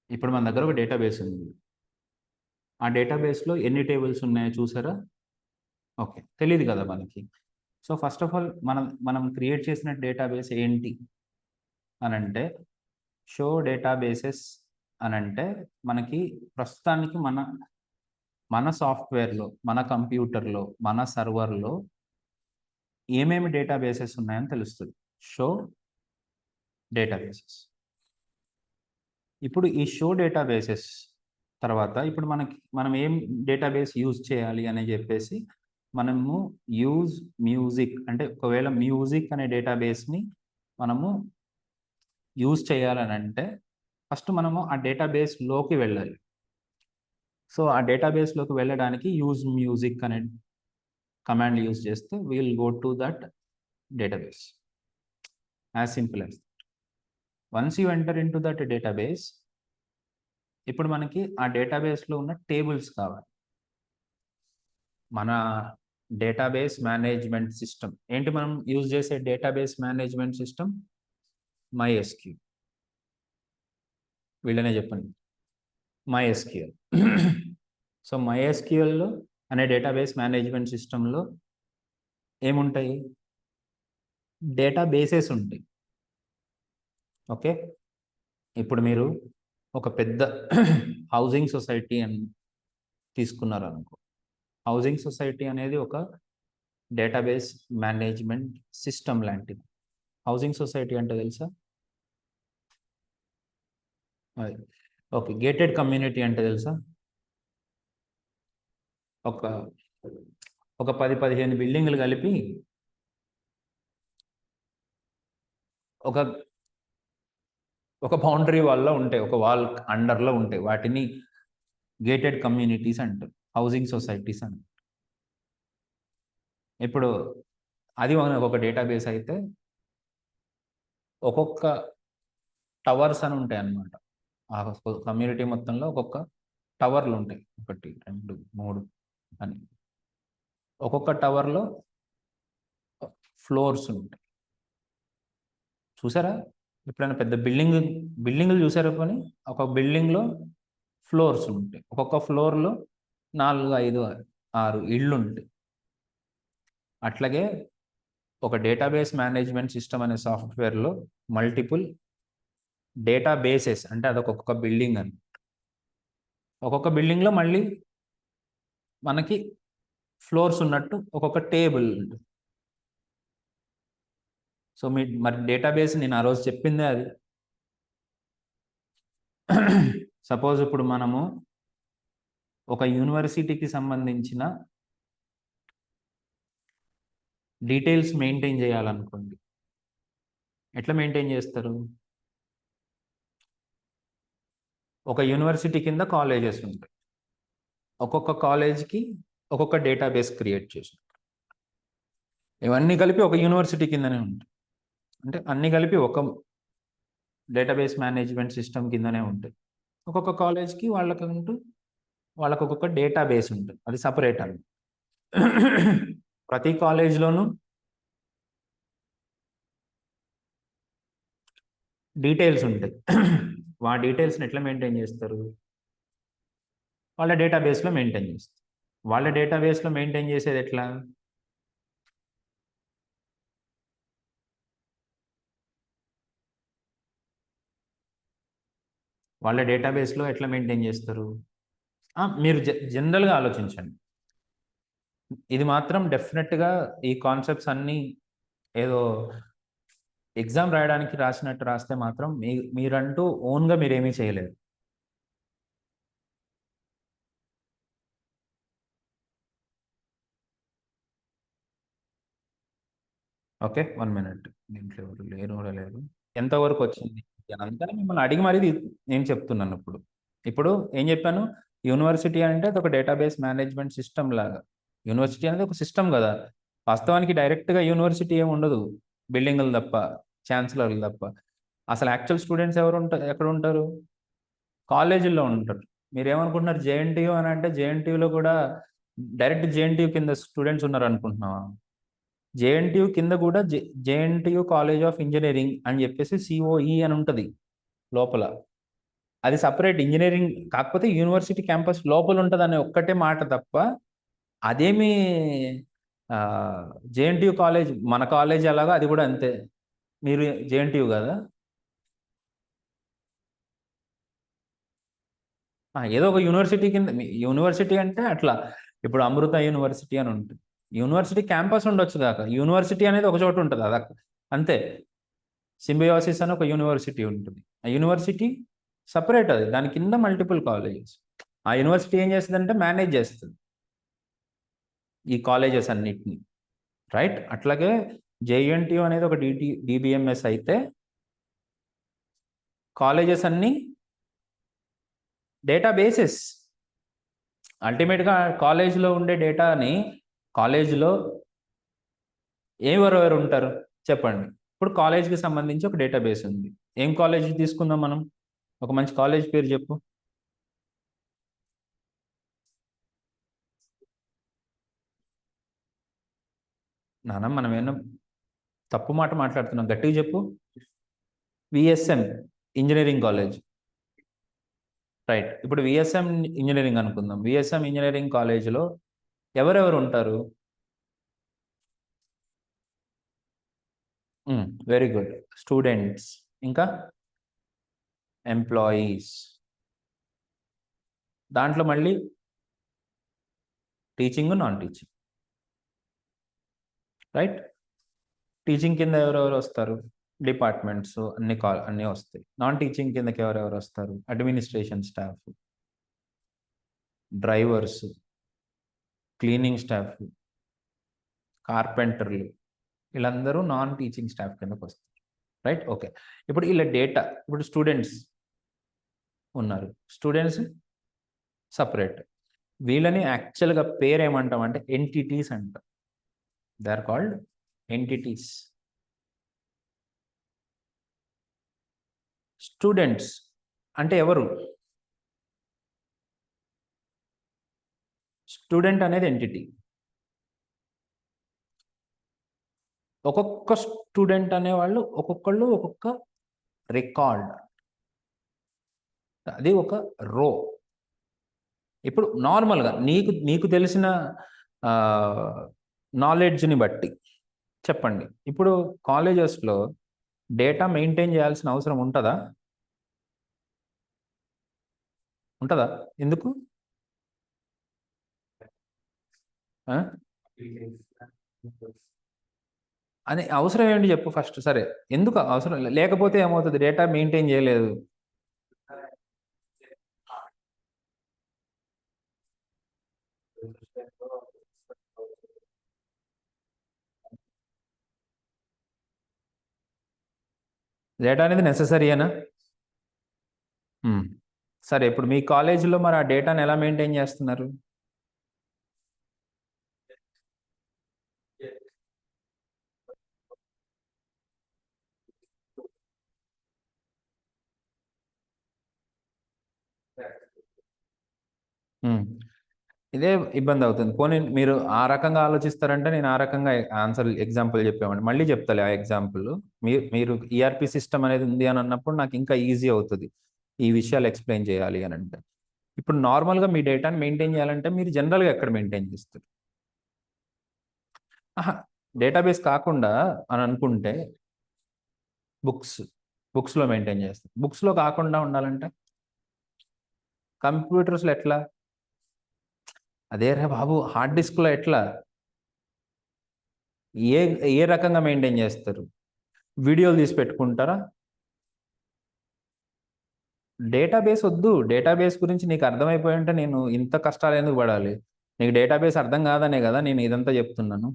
ఇప్పుడు మన దగ్గర ఒక డేటాబేస్ ఉంది. ఆ డేటాబేస్‌లో ఎన్ని టేబుల్స్ ఉన్నాయో చూసారా? ఓకే. తెలీదు కదా మనకి. సో, ఫస్ట్ ఆఫ్ ఆల్ మనం క్రియేట్ చేసిన డేటాబేస్ ఏంటి అనంటే, షో డేటాబేసెస్ అనంటే, మనకి ప్రస్తుతానికి మన సాఫ్ట్‌వేర్‌లో, మన కంప్యూటర్‌లో, మన సర్వర్‌లో ఏమేమి డేటాబేసెస్ ఉన్నాయని తెలుస్తది. Show databases. ఇప్పుడు ఈ షో డేటాబేసెస్ తర్వాత ఇప్పుడు మనం ఏం డేటాబేస్ యూజ్ చేయాలి అని జెప్పేసి మనము యూజ్ మ్యూజిక్ అంటే ఒకవేళ మ్యూజిక్ అనే డేటాబేస్‌ని మనము యూజ్ చేయాలనంటే ఫస్ట్ మనము ఆ డేటాబేస్‌లోకి వెళ్ళాలి. సో, ఆ డేటాబేస్‌లోకి వెళ్ళడానికి యూజ్ మ్యూజిక్ అనే కమాండ్ యూజ్ చేస్తే we will go to that database. As simple as. Once you enter into that database ఇప్పుడు మనకి ఆ డేటాబేస్‌లో ఉన్న టేబుల్స్ కావాలి. మన డేటాబేస్ మేనేజ్మెంట్ సిస్టమ్. ఏంటి మనం యూజ్ చేసే డేటాబేస్ మేనేజ్మెంట్ సిస్టమ్? మైఎస్‌క్యూఎల్. వీళ్ళనే చెప్పండి. మైఎస్‌క్యూఎల్. సో, మైఎస్‌క్యూఎల్‌లో అనే డేటాబేస్ మేనేజ్మెంట్ సిస్టమ్‌లో ఏముంటాయి? డేటాబేసెస్ ఉంటాయి. ఓకే. ఇప్పుడు మీరు ఒక పెద్ద హౌసింగ్ సొసైటీ అని తీసుకున్నారనుకో. హౌసింగ్ సొసైటీ అనేది ఒక డేటాబేస్ మేనేజ్మెంట్ సిస్టమ్ లాంటిది. హౌసింగ్ సొసైటీ అంటే తెలుసా? అది. ఓకే. గేటెడ్ కమ్యూనిటీ అంటే తెలుసా? ఒక ఒక 10, 15 బిల్డింగులు కలిపి ఒక ఒక బౌండరీ వాల్‌లో ఉంటాయి. ఒక వాల్ అండర్‌లో ఉంటాయి. వాటిని గేటెడ్ కమ్యూనిటీస్ అంటారు. హౌసింగ్ సొసైటీస్ అంటారు. ఇప్పుడు అది మనకొక డేటాబేస్ అయితే ఒక్కొక్క టవర్స్ అని ఉంటాయన్నమాట. ఆ కమ్యూనిటీ మొత్తంలో ఒక్కొక్క టవర్లుంటాయి. 1, 2, 3 అని. ఒక్కొక్క టవర్‌లో ఫ్లోర్స్ ఉంటాయి. చూసారా? ఎప్పుడైనా పెద్ద బిల్డింగులు చూసారా పోనీ? ఒక బిల్డింగ్‌లో ఫ్లోర్స్ ఉంటాయి. ఒక్కొక్క ఫ్లోర్‌లో 4, 5, 6 ఇళ్ళుంటాయి. అట్లాగే ఒక డేటాబేస్ మేనేజ్మెంట్ సిస్టమ్ అనే సాఫ్ట్‌వేర్‌లో మల్టిపుల్ డేటాబేసెస్ అంటే అదొక్కొక్క బిల్డింగ్ అని. ఒక్కొక్క బిల్డింగ్‌లో మళ్ళీ మనకి ఫ్లోర్స్ ఉన్నట్టు ఒక్కొక్క టేబుల్ ఉంటుంది. సో, మరి డేటాబేస్ నేను ఆ రోజు చెప్పిందే అది. సపోజ్ ఇప్పుడు మనము ఒక యూనివర్సిటీకి సంబంధించిన డీటెయిల్స్ మెయింటైన్ చేయాలనుకోండి. ఎట్లా మెయింటైన్ చేస్తారు? ఒక యూనివర్సిటీ కింద కాలేజెస్ ఉంటాయి. ఒక్కొక్క కాలేజ్‌కి ఒక్కొక్క డేటాబేస్ క్రియేట్ చేసినాం. ఇవన్నీ కలిపి ఒక యూనివర్సిటీ కిందనే ఉంటాయి. అంటే అన్నీ కలిపి ఒక డేటాబేస్ మేనేజ్మెంట్ సిస్టమ్ కిందనే ఉంటాయి. ఒక్కొక్క కాలేజ్‌కి వాళ్ళకొక్కొక్క డేటాబేస్ ఉంటుంది. అది సెపరేట్ అని. ప్రతి కాలేజ్‌లోనూ డీటెయిల్స్ ఉంటాయి. ఆ డీటెయిల్స్‌ని ఎట్లా మెయింటైన్ చేస్తారు? వాళ్ళ డేటాబేస్‌లో మెయింటైన్ చేస్తారు. వాళ్ళ డేటాబేస్‌లో మెయింటైన్ చేసేది ఎట్లా? వాళ్ళ డేటాబేస్‌లో ఎట్లా మెయింటైన్ చేస్తారు? మీరు జనరల్‌గా ఆలోచించండి. ఇది మాత్రం డెఫినిట్‌గా ఈ కాన్సెప్ట్స్ అన్నీ ఏదో ఎగ్జామ్ రాయడానికి రాసినట్టు రాస్తే మాత్రం మీరంటూ ఓన్‌గా మీరేమీ చేయలేరు. ఓకే. 1 మినిట్. దీంట్లో ఎవరు లేరు కూడా లేరు. ఎంత వరకొచ్చింది? అందుకని మిమ్మల్ని అడిగి మరీ నేను చెప్తున్నానిప్పుడు. ఇప్పుడు ఏం చెప్పాను? యూనివర్సిటీ అంటే అదొక డేటాబేస్ మేనేజ్మెంట్ సిస్టమ్ లాగా. యూనివర్సిటీ అనేది ఒక సిస్టమ్ గదా! వాస్తవానికి డైరెక్ట్‌గా యూనివర్సిటీ ఏముండదు. బిల్డింగులు తప్ప, ఛాన్సలర్‌లు తప్ప. అసలు యాక్చువల్ స్టూడెంట్స్ ఎక్కడుంటారు? కాలేజీల్లో ఉంటారు. మీరేమనుకుంటున్నారు జేఎన్‌టీయూ అనంటే జేఎన్‌టీయూలో కూడా డైరెక్ట్ జేఎన్‌టీయూ కింద స్టూడెంట్స్ ఉన్నారనుకుంటున్నావా? జేఎన్‌టీయూ కింద కూడా జేఎన్‌టీయూ కాలేజ్ ఆఫ్ ఇంజినీరింగ్ అని చెప్పేసి సీఓఈ అని ఉంటది లోపల. అది సపరేట్ ఇంజనీరింగ్, కాకపోతే యూనివర్సిటీ క్యాంపస్ లోపల ఉంటుంది అనే ఒక్కటే మాట తప్ప అదేమి జేఎన్టీయు కాలేజ్, మన కాలేజ్ అలాగా అది కూడా అంతే. మీరు జేఎన్టీయు కదా? ఏదో ఒక యూనివర్సిటీ కింద, యూనివర్సిటీ అంటే అట్లా ఇప్పుడు అమృత యూనివర్సిటీ అని ఉంటుంది. యూనివర్సిటీ క్యాంపస్ ఉండొచ్చు కాక, యూనివర్సిటీ అనేది ఒక చోట ఉంటుంది అది అంతే. సింబయోసిస్ అని ఒక యూనివర్సిటీ ఉంటుంది, ఆ యూనివర్సిటీ సపరేట్, అది దాని కింద మల్టిపుల్ కాలేజెస్. ఆ యూనివర్సిటీ ఏం చేస్తుందంటే మేనేజ్ చేస్తుంది ఈ కాలేజెస్ అన్నిటిని, రైట్? అట్లాగే జేఎన్టీయు అనేది ఒక డిబిఎంఎస్ అయితే కాలేజెస్ అన్ని డేటాబేసెస్. అల్టిమేట్గా కాలేజీలో ఉండే డేటాని, కాలేజీలో ఎవరెవరు ఉంటారు చెప్పండి. ఇప్పుడు కాలేజ్కి సంబంధించి ఒక డేటాబేస్ ఉంది. ఏం కాలేజ్ తీసుకుందాం మనం? ఒక మంచి కాలేజ్ పేరు చెప్పు. నాన్న మనం ఏమన్నా తప్పు మాట మాట్లాడుతున్నాం, గట్టిగా చెప్పు. VSM engineering college, right? ఇప్పుడు విఎస్ఎం ఇంజనీరింగ్ అనుకుందాం. విఎస్ఎం ఇంజనీరింగ్ కాలేజీలో ఎవరెవరు ఉంటారు? Very good. స్టూడెంట్స్, ఇంకా ఎంప్లాయీస్. దాంట్లో మళ్ళీ teaching, non teaching, right? Teaching కింద ఎవరెవరు వస్తారు? డిపార్ట్మెంట్స్ అన్ని వస్తాయి. నాన్ టీచింగ్ కిందకి ఎవరెవరు వస్తారు? Administration staff, drivers, cleaning staff, కార్పెంటర్లు, వీళ్ళందరూ నాన్ టీచింగ్ స్టాఫ్ కిందకి వస్తారు, రైట్? ఓకే. ఇప్పుడు ఇలా డేటా, ఇప్పుడు స్టూడెంట్స్ ఉన్నారు, స్టూడెంట్స్ సపరేట్. వీళ్ళని యాక్చువల్గా పేరు ఏమంటాం అంటే ఎంటిటీస్ అంటాం. They are called entities. Students అంటే ఎవరు? స్టూడెంట్ అనేది ఎంటిటీ. ఒక్కొక్క స్టూడెంట్ అనేవాళ్ళు ఒక్కొక్కళ్ళు ఒక్కొక్క రికార్డ్, అది ఒక రో. ఇప్పుడు నార్మల్గా నీకు నీకు తెలిసిన నాలెడ్జ్ని బట్టి చెప్పండి. ఇప్పుడు కాలేజెస్లో డేటా మెయింటైన్ చేయాల్సిన అవసరం ఉంటుందా? ఉంటుందా? ఎందుకు? అని అవసరం ఏంటి చెప్పు ఫస్ట్. సరే, ఎందుకు అవసరం లేకపోతే ఏమవుతుంది? డేటా మెయింటైన్ చేయలేదు. డేటా అనేది నెససరీయేనా? సరే, ఇప్పుడు మీ కాలేజీలో మరి ఆ డేటాను ఎలా మెయింటైన్ చేస్తున్నారు? ఇదే ఇబ్బంది అవుతుంది. పోనీ మీరు ఆ రకంగా ఆలోచిస్తారంటే నేను ఆ రకంగా ఆన్సర్ ఎగ్జాంపుల్ చెప్పామండి. మళ్ళీ చెప్తాలే ఆ ఎగ్జాంపుల్. మీరు ఈఆర్పి సిస్టమ్ అనేది ఉంది అని అన్నప్పుడు నాకు ఇంకా ఈజీ అవుతుంది ఈ విషయాలు ఎక్స్ప్లెయిన్ చేయాలి అని అంటే. ఇప్పుడు నార్మల్గా మీ డేటాని మెయింటైన్ చేయాలంటే మీరు జనరల్గా ఎక్కడ మెయింటైన్ చేస్తారు? డేటాబేస్ కాకుండా అని అనుకుంటే బుక్స్, బుక్స్లో మెయింటైన్ చేస్తారు. బుక్స్లో కాకుండా ఉండాలంటే కంప్యూటర్స్లో ఎట్లా? అదే రే బాబు, హార్డ్ డిస్క్లో ఎట్లా? ఏ ఏ రకంగా మెయింటైన్ చేస్తారు? వీడియోలు తీసి పెట్టుకుంటారా? డేటాబేస్ వద్దు. డేటాబేస్ గురించి నీకు అర్థమైపోయి ఉంటే నేను ఇంత కష్టాలు ఎందుకు పడాలి? నీకు డేటాబేస్ అర్థం కాదనే కదా నేను ఇదంతా చెప్తున్నాను.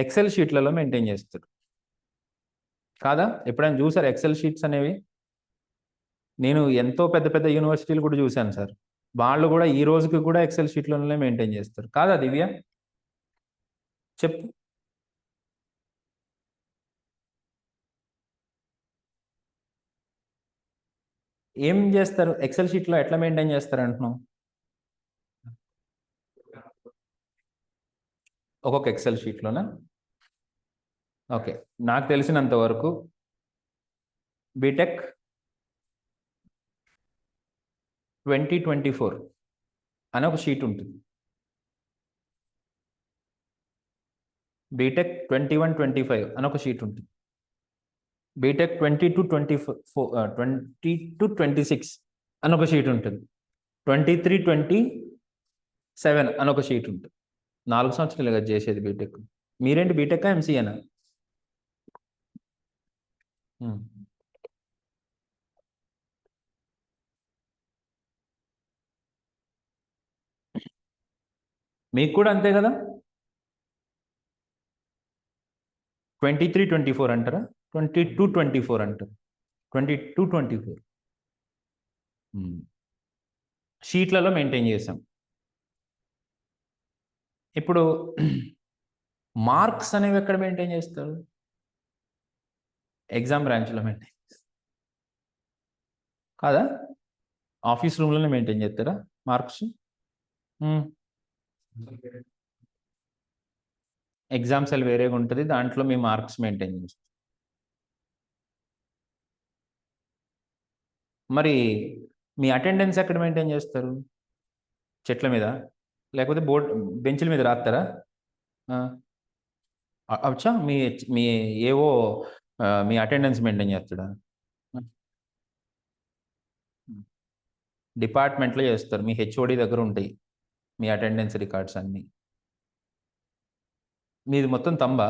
ఎక్సెల్ షీట్లలో మెయింటైన్ చేస్తారు కాదా? ఎప్పుడైనా చూసారు ఎక్సెల్ షీట్స్ అనేవి? నేను ఎంతో పెద్ద పెద్ద యూనివర్సిటీలు కూడా చూశాను సార్. వాళ్ళు కూడా ఈ రోజుకి కూడా ఎక్సెల్ షీట్లలోనే మెయింటైన్ చేస్తారు కాదా దివ్య? చెప్పు. ఏం చేస్తారు ఎక్సెల్ షీట్లో? ఎట్లా మెయింటైన్ చేస్తారు అంటున్నావు? ఒక్కొక్క ఎక్సెల్ షీట్లోనా? ఓకే, నాకు తెలిసినంత వరకు బీటెక్ 2024 అని ఒక షీట్ ఉంటుంది. బీటెక్ 21-25 అని ఒక షీట్ ఉంటుంది. బీటెక్ 20-26 అని ఒక షీట్ ఉంటుంది. 23-27 అని ఒక షీట్ ఉంటుంది. 4 సంవత్సరాలు కదా చేసేది బీటెక్. మీరేంటి బీటెక్ ఎంసీఏనా? మీకు కూడా అంతే కదా? 23-24 అంటారా? 22-24 అంటారు. 22-24 షీట్లలో మెయింటైన్ చేసాం. ఇప్పుడు మార్క్స్ అనేవి ఎక్కడ మెయింటైన్ చేస్తారు? ఎగ్జామ్ బ్రాంచ్లో మెయింటైన్ కాదా? ఆఫీస్ రూమ్లోనే మెయింటైన్ చేస్తారా మార్క్స్? ఎగ్జామ్ సెల్ వేరేగా ఉంటుంది, దాంట్లో మీ మార్క్స్ మెయింటైన్ చేస్తారు. మరి మీ అటెండెన్స్ ఎక్కడ మెయింటైన్ చేస్తారు? చెట్ల మీద, లేకపోతే బెంచ్ల మీద రాస్తారా? అచ్చా, మీ ఏవో మీ అటెండెన్స్ మెయింటైన్ చేస్తాడా? డిపార్ట్మెంట్లో చేస్తారు, మీ హెచ్ఓడి దగ్గర ఉంటాయి మీ అటెండెన్స్ రికార్డ్స్ అన్నీ. మీది మొత్తం తంబా?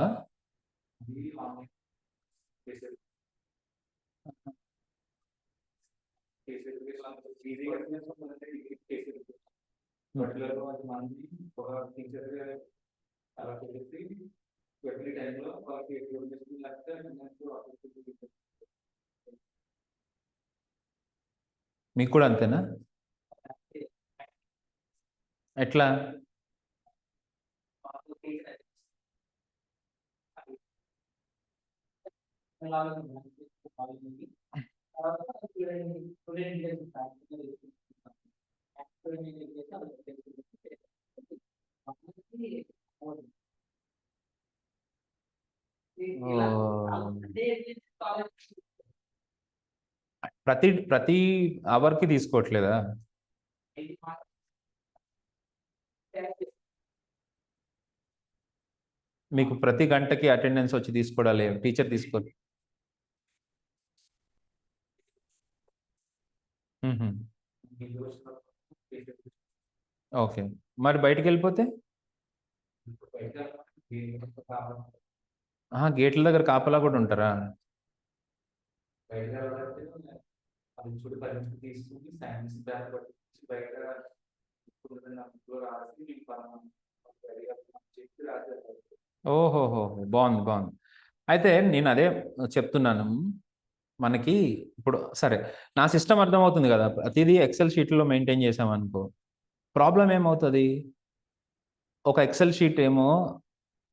మీకు కూడా అంతేనా? ఎట్లా? ప్రతి అవర్కి తీసుకోవట్లేదా? మీకు ప్రతి గంటకి అటెండెన్స్ వచ్చి తీసుకోవడాలి, టీచర్ తీసుకోవాలి. ఓకే, మరి బయటికి వెళ్ళిపోతే గేట్ల దగ్గర కాపలా కూడా ఉంటారా? ఓహోహో, బాగుంది బాగుంది. అయితే నేను అదే చెప్తున్నాను, మనకి ఇప్పుడు సరే నా సిస్టమ్ అర్థమవుతుంది కదా, ప్రతిదీ ఎక్సెల్ షీట్లో మెయింటైన్ చేసామనుకో, ప్రాబ్లం ఏమవుతుంది? ఒక ఎక్సెల్ షీట్ ఏమో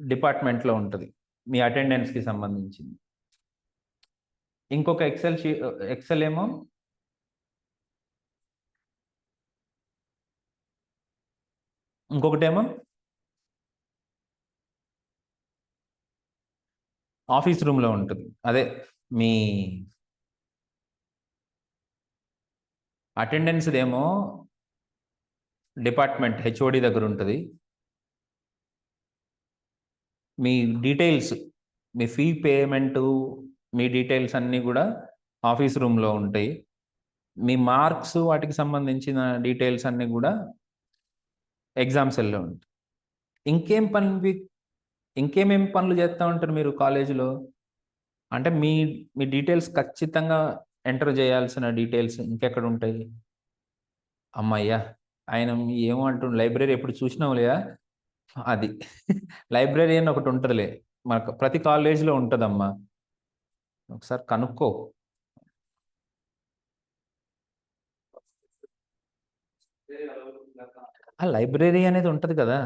డిపార్ట్మెంట్లో ఉంటుంది మీ అటెండెన్స్కి సంబంధించింది, ఇంకొక ఎక్సెల్ ఏమో ఇంకొకటేమో ఆఫీస్ రూమ్లో ఉంటుంది. అదే మీ అటెండెన్స్ ఏమో డిపార్ట్మెంట్ హెచ్ఓడి దగ్గర ఉంటుంది. మీ డీటెయిల్స్, మీ ఫీ పేమెంటు, మీ డీటెయిల్స్ అన్నీ కూడా ఆఫీస్ రూమ్లో ఉంటాయి. మీ మార్క్స్ వాటికి సంబంధించిన డీటెయిల్స్ అన్నీ కూడా ఎగ్జామ్ సెల్లో ఉంటాయి. ఇంకేమేం పనులు చేస్తూ ఉంటారు మీరు కాలేజీలో? అంటే మీ మీ డీటెయిల్స్ ఖచ్చితంగా ఎంటర్ చేయాల్సిన డీటెయిల్స్ ఇంకెక్కడ ఉంటాయి? అమ్మయ్యా, ఆయన ఏమో అంటుండు, లైబ్రరీ ఎప్పుడు చూసినావు లేదా? అది లైబ్రరీ అని ఒకటి ఉంటుందిలే, మనకు ప్రతి కాలేజీలో ఉంటుందమ్మా, ఒకసారి కనుక్కో. ఆ లైబ్రరీ అనేది ఉంటుంది కదా,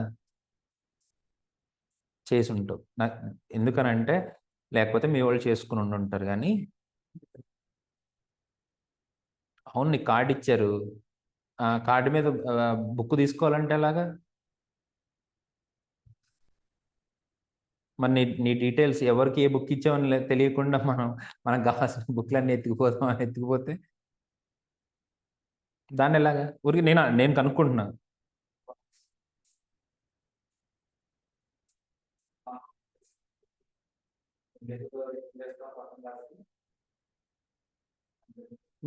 చేసి ఉంటావు. ఎందుకనంటే లేకపోతే మీ వాళ్ళు చేసుకుని ఉండుంటారు కానీ. అవును, నీకు కార్డు ఇచ్చారు, కార్డు మీద బుక్ తీసుకోవాలంటే ఎలాగా? మరి నీ డీటెయిల్స్ ఎవరికి ఏ బుక్ ఇచ్చామని తెలియకుండా మనకు కావాల్సిన బుక్లన్నీ ఎత్తుకుపోతే దాన్ని ఎలాగా ఊరికి నేను కనుక్కుంటున్నాను.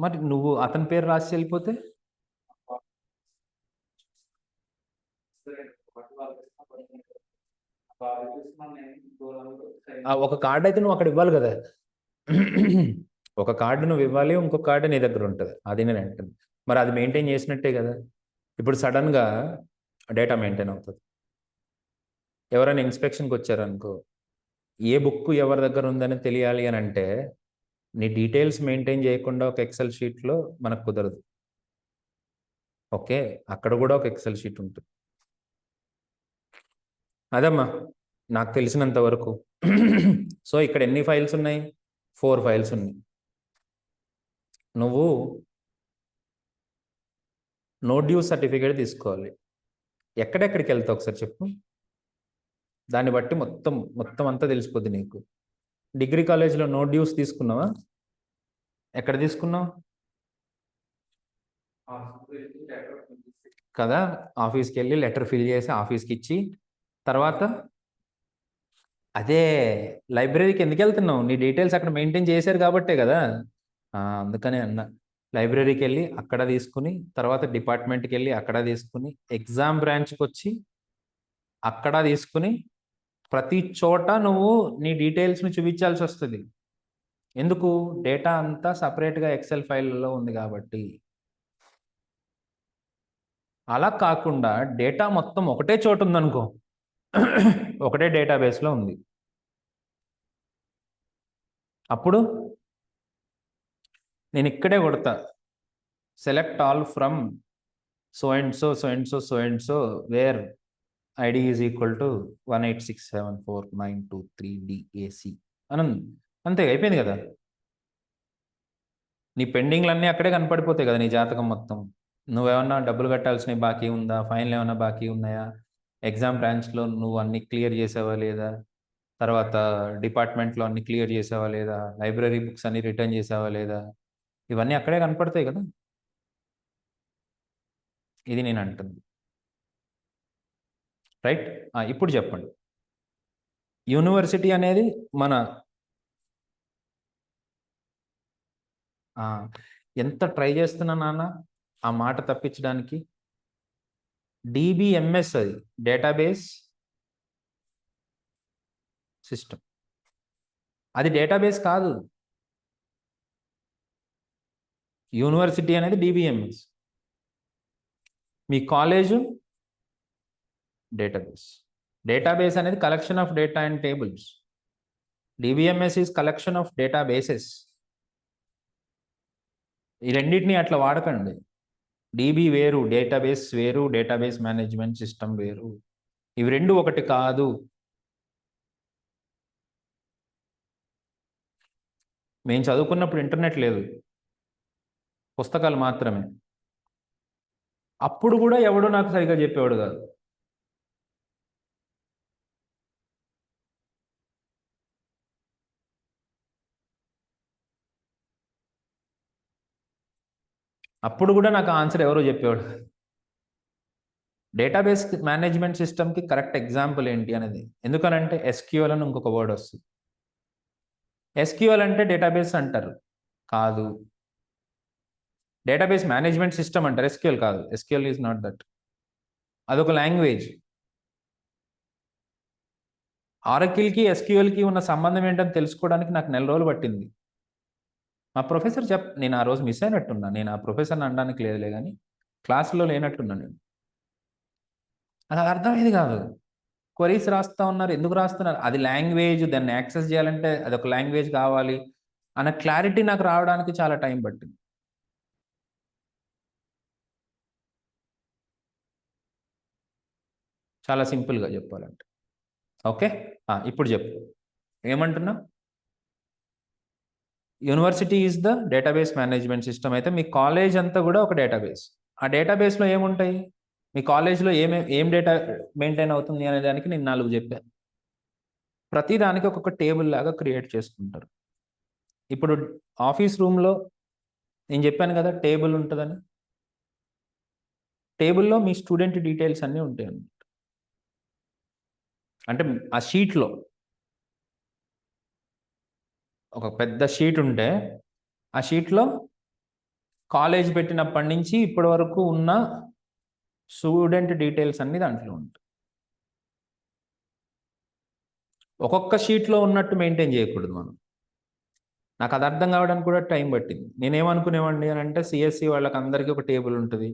మరి నువ్వు అతని పేరు రాసి వెళ్ళిపోతే ఒక కార్డు అయితే నువ్వు అక్కడ ఇవ్వాలి కదా. ఒక కార్డు నువ్వు ఇవ్వాలి, ఇంకో కార్డు నీ దగ్గర ఉంటుంది. అది నేను అంటుంది. మరి అది మెయింటైన్ చేసినట్టే కదా. ఇప్పుడు సడన్గా డేటా మెయింటైన్ అవుతుంది. ఎవరైనా ఇన్స్పెక్షన్కి వచ్చారనుకో, ఏ బుక్ ఎవరి దగ్గర ఉందని తెలియాలి అని అంటే నీ డీటెయిల్స్ మెయింటైన్ చేయకుండా ఒక ఎక్సెల్ షీట్లో మనకు కుదరదు. ఓకే, అక్కడ కూడా ఒక ఎక్సెల్ షీట్ ఉంటుంది. అదమ్మా నాకు తెలిసినంత వరకు. సో ఇక్కడ ఎన్ని ఫైల్స్ ఉన్నాయి? 4 ఫైల్స్ ఉన్నాయి. నువ్వు నో డ్యూ సర్టిఫికేట్ తీసుకోవాలి. ఎక్కడెక్కడికి వెళ్తావు ఒకసారి చెప్పు. దాన్ని బట్టి మొత్తం అంతా తెలిసిపోద్ది నీకు. డిగ్రీ కాలేజ్లో నో డ్యూస్ తీసుకున్నావా? ఎక్కడ తీసుకున్నావు కదా? ఆఫీస్కి వెళ్ళి లెటర్ ఫిల్ చేసి ఆఫీస్కి ఇచ్చి తర్వాత అదే లైబ్రరీకి ఎందుకు వెళ్తున్నావు? నీ డీటెయిల్స్ అక్కడ మెయింటైన్ చేశారు కాబట్టే కదా. అందుకనే అన్న, లైబ్రరీకి వెళ్ళి అక్కడ తీసుకుని, తర్వాత డిపార్ట్మెంట్కి వెళ్ళి అక్కడ తీసుకుని, ఎగ్జామ్ బ్రాంచ్కి వచ్చి అక్కడ తీసుకుని, ప్రతి చోట నువ్వు నీ డీటెయిల్స్ని చూపించాల్సి వస్తుంది. ఎందుకు? డేటా అంతా సపరేట్గా ఎక్సెల్ ఫైల్లో ఉంది కాబట్టి. అలా కాకుండా డేటా మొత్తం ఒకటే చోటు ఉందనుకో, ఒకటే డేటాబేస్లో ఉంది, అప్పుడు నేను ఇక్కడే కొడతా, select all from so and so so and so so and so where ID is equal to 186749223DAC అని అంతే, అయిపోయింది కదా. నీ పెండింగ్లన్నీ అక్కడే కనపడిపోతాయి కదా, నీ జాతకం మొత్తం. నువ్వేమన్నా డబ్బులు కట్టాల్సినవి బాకీ ఉందా, ఫైన్లు ఏమన్నా బాకీ ఉన్నాయా, ఎగ్జామ్ బ్రాంచ్లో నువ్వు అన్ని క్లియర్ చేసావా లేదా, తర్వాత డిపార్ట్మెంట్లో అన్ని క్లియర్ చేసావా లేదా, లైబ్రరీ బుక్స్ అన్ని రిటర్న్ చేసావా లేదా, ఇవన్నీ అక్కడే కనపడతాయి కదా. ఇది నేను అంటుంది. రైట్. ఇప్పుడు చెప్పండి, యూనివర్సిటీ అనేది మన ఎంత ట్రై చేస్తున్నా నాన్న ఆ మాట తప్పించడానికి. DBMS అది డేటాబేస్ సిస్టమ్, అది డేటాబేస్ కాదు. యూనివర్సిటీ అనేది DBMS, మీ కాలేజు డేటాబేస్. డేటాబేస్ అనేది collection of data and tables. DBMS is collection of databases. ఈ రెండింటిని అట్లా వాడకండి. DB వేరు, డేటాబేస్ వేరు, డేటాబేస్ మేనేజ్మెంట్ సిస్టమ్ వేరు. ఇవి రెండు ఒకటి కాదు. మేము చదువుకున్నప్పుడు ఇంటర్నెట్ లేదు, పుస్తకాలు మాత్రమే. అప్పుడు కూడా ఎవడు నాకు సరిగా చెప్పేవాడు కాదు. అప్పుడు కూడా నాకు ఆన్సర్ ఎవరో చెప్పేవాడు. డేటాబేస్ మేనేజ్మెంట్ సిస్టమ్కి కరెక్ట్ ఎగ్జాంపుల్ ఏంటి అనేది, ఎందుకనంటే SQL అని ఇంకొక వర్డ్ వస్తుంది. SQL అంటే డేటాబేస్ అంటారు, కాదు. డేటాబేస్ మేనేజ్మెంట్ సిస్టమ్ అంటారు, SQL కాదు. SQL ఈజ్ నాట్ దట్, అదొక లాంగ్వేజ్. ఆరకిల్కి SQLకి ఉన్న సంబంధం ఏంటని తెలుసుకోవడానికి నాకు 4 రోజులు పట్టింది. మా ప్రొఫెసర్ నేను ఆ రోజు మిస్ అయినట్టున్నా. నేను ఆ ప్రొఫెసర్ని అనడానికి లేదులే, కానీ క్లాసులో లేనట్టున్నా నేను. అది అర్థమయ్యేది కాదు. క్వరీస్ రాస్తా ఉన్నారు, ఎందుకు రాస్తున్నారు? అది లాంగ్వేజ్, దాన్ని యాక్సెస్ చేయాలంటే అది ఒక లాంగ్వేజ్ కావాలి అన్న క్లారిటీ నాకు రావడానికి చాలా టైం పట్టింది. చాలా సింపుల్గా చెప్పాలంటే. ఓకే, ఇప్పుడు చెప్పు ఏమంటున్నా. University is the database management system. అయితే మీ కాలేజ్ అంతా కూడా ఒక డేటాబేస్. ఆ డేటాబేస్లో ఏముంటాయి? మీ కాలేజ్లో ఏం డేటా మెయింటైన్ అవుతుంది అనే దానికి నేను 4 చెప్పాను. ప్రతి దానికి ఒక్కొక్క టేబుల్ లాగా క్రియేట్ చేసుకుంటారు. ఇప్పుడు ఆఫీస్ రూమ్లో నేను చెప్పాను కదా టేబుల్ ఉంటుందని. టేబుల్‌లో మీ స్టూడెంట్ డీటెయిల్స్ అన్నీ ఉంటాయన్నమాట. అంటే ఆ షీట్‌లో ఒక పెద్ద షీట్ ఉంటే, ఆ షీట్‌లో కాలేజ్ పెట్టినప్పటి నుంచి ఇప్పటి వరకు ఉన్న స్టూడెంట్ డీటెయిల్స్ అన్నీ దాంట్లో ఉంటాయి. ఒక్కొక్క షీట్‌లో ఉన్నట్టు మెయింటైన్ చేయకూడదు మనం. నాకు అది అర్థం కావడానికి కూడా టైం పట్టింది. నేనేమనుకునేవాడిని అనంటే సీఎస్‌సి వాళ్ళకందరికీ ఒక టేబుల్ ఉంటది.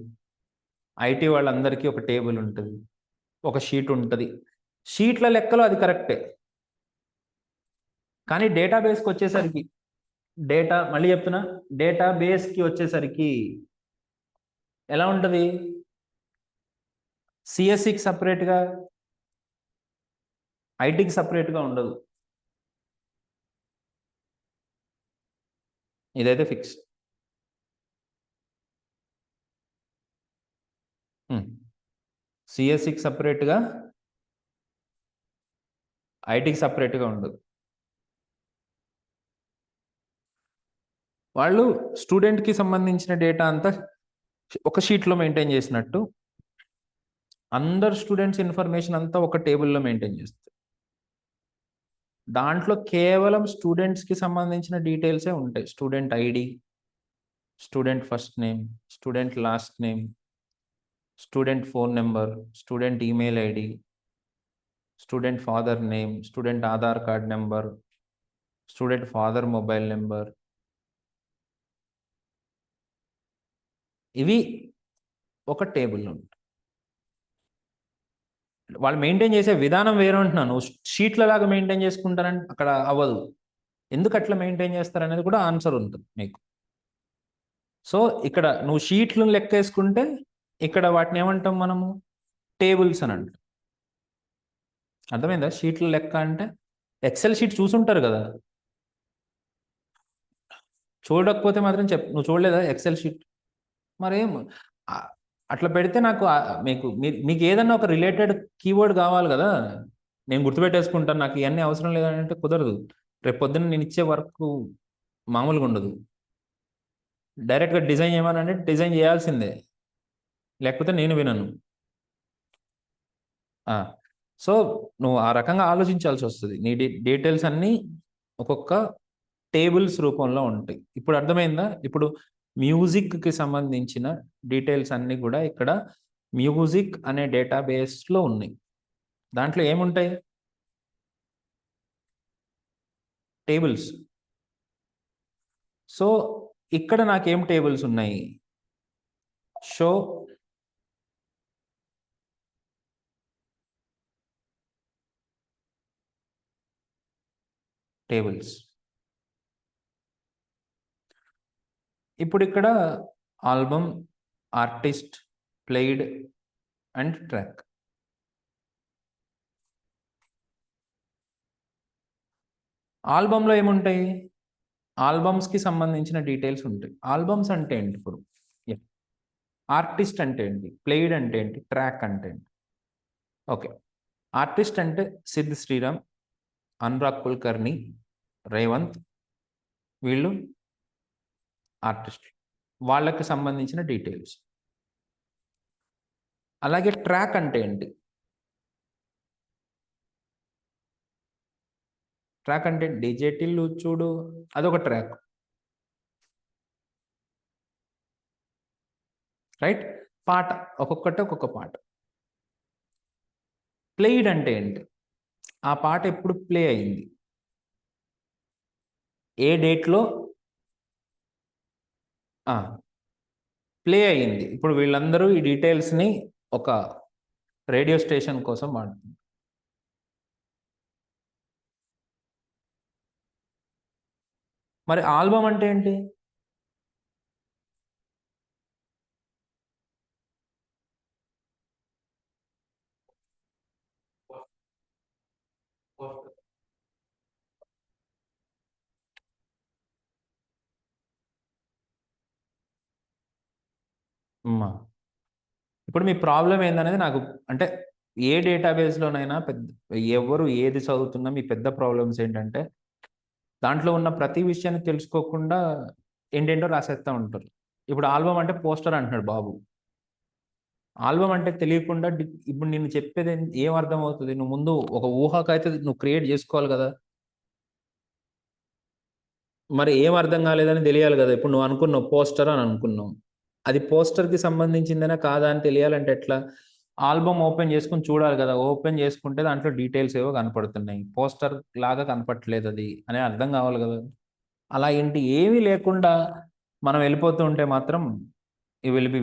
ఐటీ వాళ్ళందరికీ ఒక టేబుల్ ఉంటది. ఒక షీట్ ఉంటది. షీట్ల లెక్కలో అది కరెక్టే. కానీ డేటాబేస్‌కొచ్చేసరికి మళ్ళీ చెప్తున్నా, డేటాబేస్‌కి వచ్చేసరికి ఎలా ఉంటది? సీఎస్‌సికి సెపరేట్‌గా, ఐటీకి సెపరేట్‌గా ఉండదు. ఇదైతే ఫిక్స్. హ్మ్. సీఎస్‌సికి సెపరేట్‌గా, ఐటీకి సెపరేట్‌గా ఉండదు. వాళ్ళు స్టూడెంట్‌కి సంబంధించిన డేటా అంతా ఒక షీట్‌లో మెయింటైన్ చేసినట్టు, అందరు స్టూడెంట్స్ ఇన్ఫర్మేషన్ అంతా ఒక టేబుల్‌లో మెయింటైన్ చేస్తారు. దాంట్లో కేవలం స్టూడెంట్స్‌కి సంబంధించిన డీటెయిల్సే ఉంటాయి. Student ID, student first name, student last name, student phone number, student email ID, student father name, student Aadhaar card number, student father mobile number. ఇవి ఒక టేబుల్‌లో ఉంటాయి. వాళ్ళు మెయింటైన్ చేసే విధానం వేరు అంటున్నాను. షీట్‌లలాగా మెయింటైన్ చేసుకుంటారంటే అక్కడ అవ్వదు. ఎందుకు అట్లా మెయింటైన్ చేస్తారనేది కూడా ఆన్సర్ ఉంటుంది మీకు. సో, ఇక్కడ నువ్వు షీట్‌లను లెక్కేసుకుంటే, ఇక్కడ వాటిని ఏమంటాం మనము? టేబుల్స్ అని అంటాం. అర్థమైందా? షీట్‌ల లెక్క అంటే ఎక్సెల్ షీట్ చూసుంటారు గదా! చూడకపోతే మాత్రం నువ్వు చూడలేదా ఎక్సెల్ షీట్? మరేం ఆహ్, అట్లా పెడితే నాకు మీకేదన్నా ఒక రిలేటెడ్ కీవర్డ్ గావాలి గదా! నేను గుర్తుపెట్టేసుకుంటాను. నాకు ఇయన్నీ అవసరం లేదనంటే కుదరదు. రేపు పొద్దున్న నేనిచ్చే వర్కు మామూలుగుండదు. డైరెక్ట్‌గా డిజైన్ చేయమనంటే డిజైన్ చేయాల్సిందే. లేకపోతే నేను వినను. ఆ! సో, నువ్వు ఆ రకంగా ఆలోచించాల్సొస్తది. నీ డీటెయిల్స్ అన్నీ ఒక్కొక్క టేబుల్స్ రూపంలో ఉంటాయి. ఇప్పుడు అర్థమైందా? ఇప్పుడు మ్యూజిక్‌కి సంబంధించిన డీటెయిల్స్ అన్నీ గూడా ఇక్కడ మ్యూజిక్ అనే డేటాబేస్‌లో ఉన్నాయి. దాంట్లో ఏముంటాయి? టేబుల్స్. సో, ఇక్కడ నాకేం టేబుల్స్ ఉన్నాయి? Show tables. ఇప్పుడిక్కడ album, artist, played and track. ఆల్బమ్‌లో ఏముంటాయి? ఆల్బమ్స్‌కి సంబంధించిన డీటెయిల్స్ ఉంటాయి. ఆల్బమ్స్ అంటే ఏంటి ఇప్పుడు? యాహ్! ఆర్టిస్ట్ అంటే ఏంటి? ప్లేయిడ్ అంటే ఏంటి? ట్రాక్ అంటే ఏంటి? ఓకే. ఆర్టిస్ట్ అంటే సిద్ శ్రీరామ్, అనురాగ్ కుల్కర్ణి, రేవంత్ వీళ్ళు ఆర్టిస్ట్‌లు. వాళ్ళకి సంబంధించిన డీటెయిల్స్. అలాగే ట్రాక్ అంటే ఏంటి? ట్రాక్ అంటే డీజే టిల్లు చూడు అదొక ట్రాక్. రైట్? పాట ఒక్కొక్కటి ఒక్కొక్క పాట. ప్లేయిడ్ అంటే ఏంటి? ఆ పాట ఎప్పుడు ప్లే అయింది? ఏ డేట్‌లో ఆ! ప్లే అయింది. ఇప్పుడు వీళ్ళందరూ ఈ డీటెయిల్స్‌ని ఒక రేడియో స్టేషన్ కోసం వాడుతున్నారు. మరి ఆల్బమ్ అంటే ఏంటి? హ్మ్. ఇప్పుడు మీ ప్రాబ్లమ్ ఏందనేది నాకు అంటే ఏ డేటాబేస్‌లోనైనా ఎవరు ఏది చదువుతున్నా మీ పెద్ద ప్రాబ్లమ్స్ ఏంటంటే, దాంట్లో ఉన్న ప్రతి విషయాన్ని తెలుసుకోకుండా ఏంటేంటో రాసేస్తా ఉంటారు. ఇప్పుడు ఆల్బమ్ అంటే పోస్టర్ అంటున్నాడు బాబు. ఆల్బమ్ అంటే తెలియకుండా ఇప్పుడు నేను చెప్పేది ఏం అర్థం అవుతుంది? నువ్వు ముందు ఒక ఊహకైతే నువ్వు క్రియేట్ చేసుకోవాలి కదా! మరి ఏం అర్థం కాలేదని తెలియాలి కదా! ఇప్పుడు నువ్వు అనుకున్నావు పోస్టర్ అని అనుకున్నావు. అది పోస్టర్‌కి సంబంధించిందేనా కాదా అని తెలియాలంటే ఎట్లా? ఆల్బమ్ ఓపెన్ చేసుకొని చూడాలి కదా! ఓపెన్ చేసుకుంటే దాంట్లో డీటెయిల్స్ ఏవో కనపడుతున్నాయి. పోస్టర్ లాగా కనపట్లేదది అని అర్థం కావాలి కదా! అలా ఏంటి ఏమీ లేకుండా మనం వెళ్ళిపోతూ ఉంటే మాత్రం you will be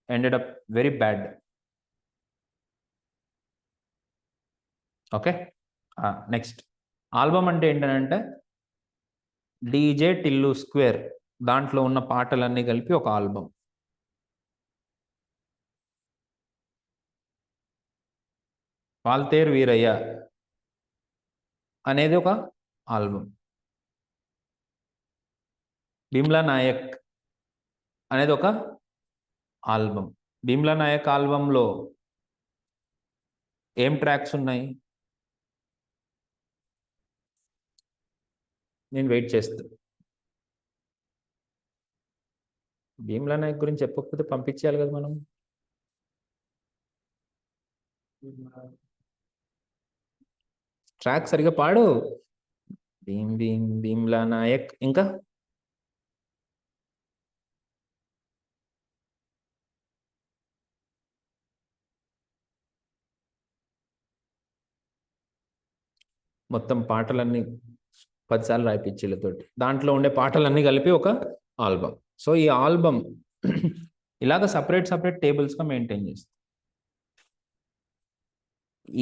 ended up very bad. Okay. Next album అంటే ఏంటనంటే 'డీజే టిల్లు స్క్వేర్' దాంట్లో ఉన్న పాటలన్నీ కలిపి ఒక ఆల్బమ్. 'వాల్తేరు వీరయ్య' అనేది ఒక ఆల్బమ్. 'భీమ్లా నాయక్' అనేది ఒక ఆల్బమ్. 'భీమ్లా నాయక్' ఆల్బమ్‌లో ఏం ట్రాక్స్ ఉన్నాయి? నేను వెయిట్ చేస్తా. 'భీమ్లా నాయక్' గురించి చెప్పకపోతే పంపించేయాలి కదా మనం. ట్రాక్ సరిగ్గా పాడు. 'భీమ్ భీమ్ భీమ్లా నాయక్' ఇంకా? మొత్తం పాటలన్నీ 10 సార్లు రాయిపిచ్చి ఈళ్ళతోటి. దాంట్లో ఉండే పాటలన్నీ కలిపి ఒక ఆల్బమ్. సో, ఈ ఆల్బమ్ ఇలాగ సెపరేట్ టేబుల్స్‌గా మెయింటైన్ చేస్తా.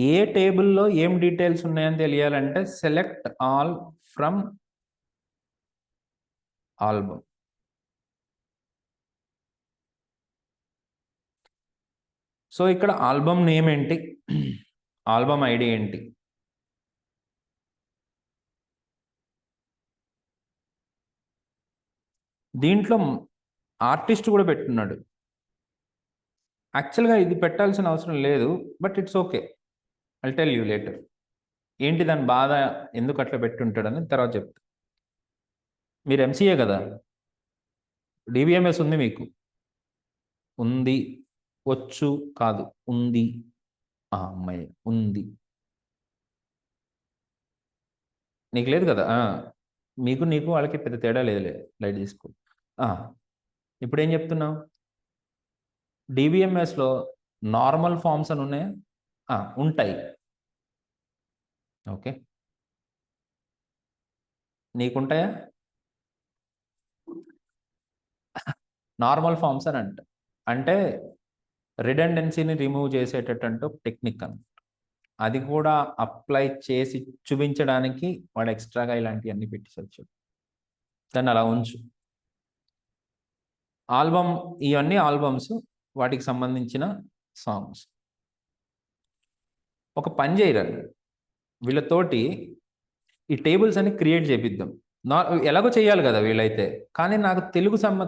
ఏ టేబుల్‌లో ఏం డీటెయిల్స్ ఉన్నాయని తెలియాలంటే select all from album. So, ఇక్కడ ఆల్బమ్ నేమ్ ఏంటి? ఆల్బమ్ ఐడీ ఏంటి? దీంట్లో ఆర్టిస్ట్ కూడా పెట్టున్నాడు. యాక్చువల్‌గా ఇది పెట్టాల్సిన అవసరం లేదు. But it's okay. I'll tell you later. ఏంటి దాని బాధ ఎందుకు అట్లా పెట్టుంటాడని తర్వాత చెప్తా. మీరు ఎంసీఏ గదా! డీబీఎంఎస్ ఉంది మీకు. ఉంది. వచ్చు కాదు. ఉంది. హమ్మయ్య! ఉంది. నీకు లేదు గదా! నీకు వాళ్ళకి పెద్ద తేడా లేదులే. లైట్ తీసుకో. ఆ! ఇప్పుడేం జెప్తున్నావు? డీబీఎంఎస్‌లో నార్మల్ ఫార్మ్స్ అని ఉన్నాయా? ఉంటాయి. ఓకే. నీకుంటాయా? నార్మల్ ఫార్మ్స్ అని అంట. అంటే రిడెండెన్సీని రిమూవ్ చేసేటటువంటి ఒక టెక్నిక్ అని. అది కూడా అప్లై చేసి చూపించడానికి వాడు ఎక్స్‌ట్రాగా ఇలాంటియన్నీ పెట్టేసొచ్చాడు. దాన్ని అలా ఉంచు. ఆల్బమ్ ఇయన్నీ ఆల్బమ్స్ వాటికి సంబంధించిన సాంగ్స్. ఒక పని జేయరా వీళ్ళతోటి ఈ టేబుల్స్ అన్ని క్రియేట్ చేపిద్దాం. నా ఎలాగో చేయాలి గదా! వీళ్ళైతే. కానీ నాకు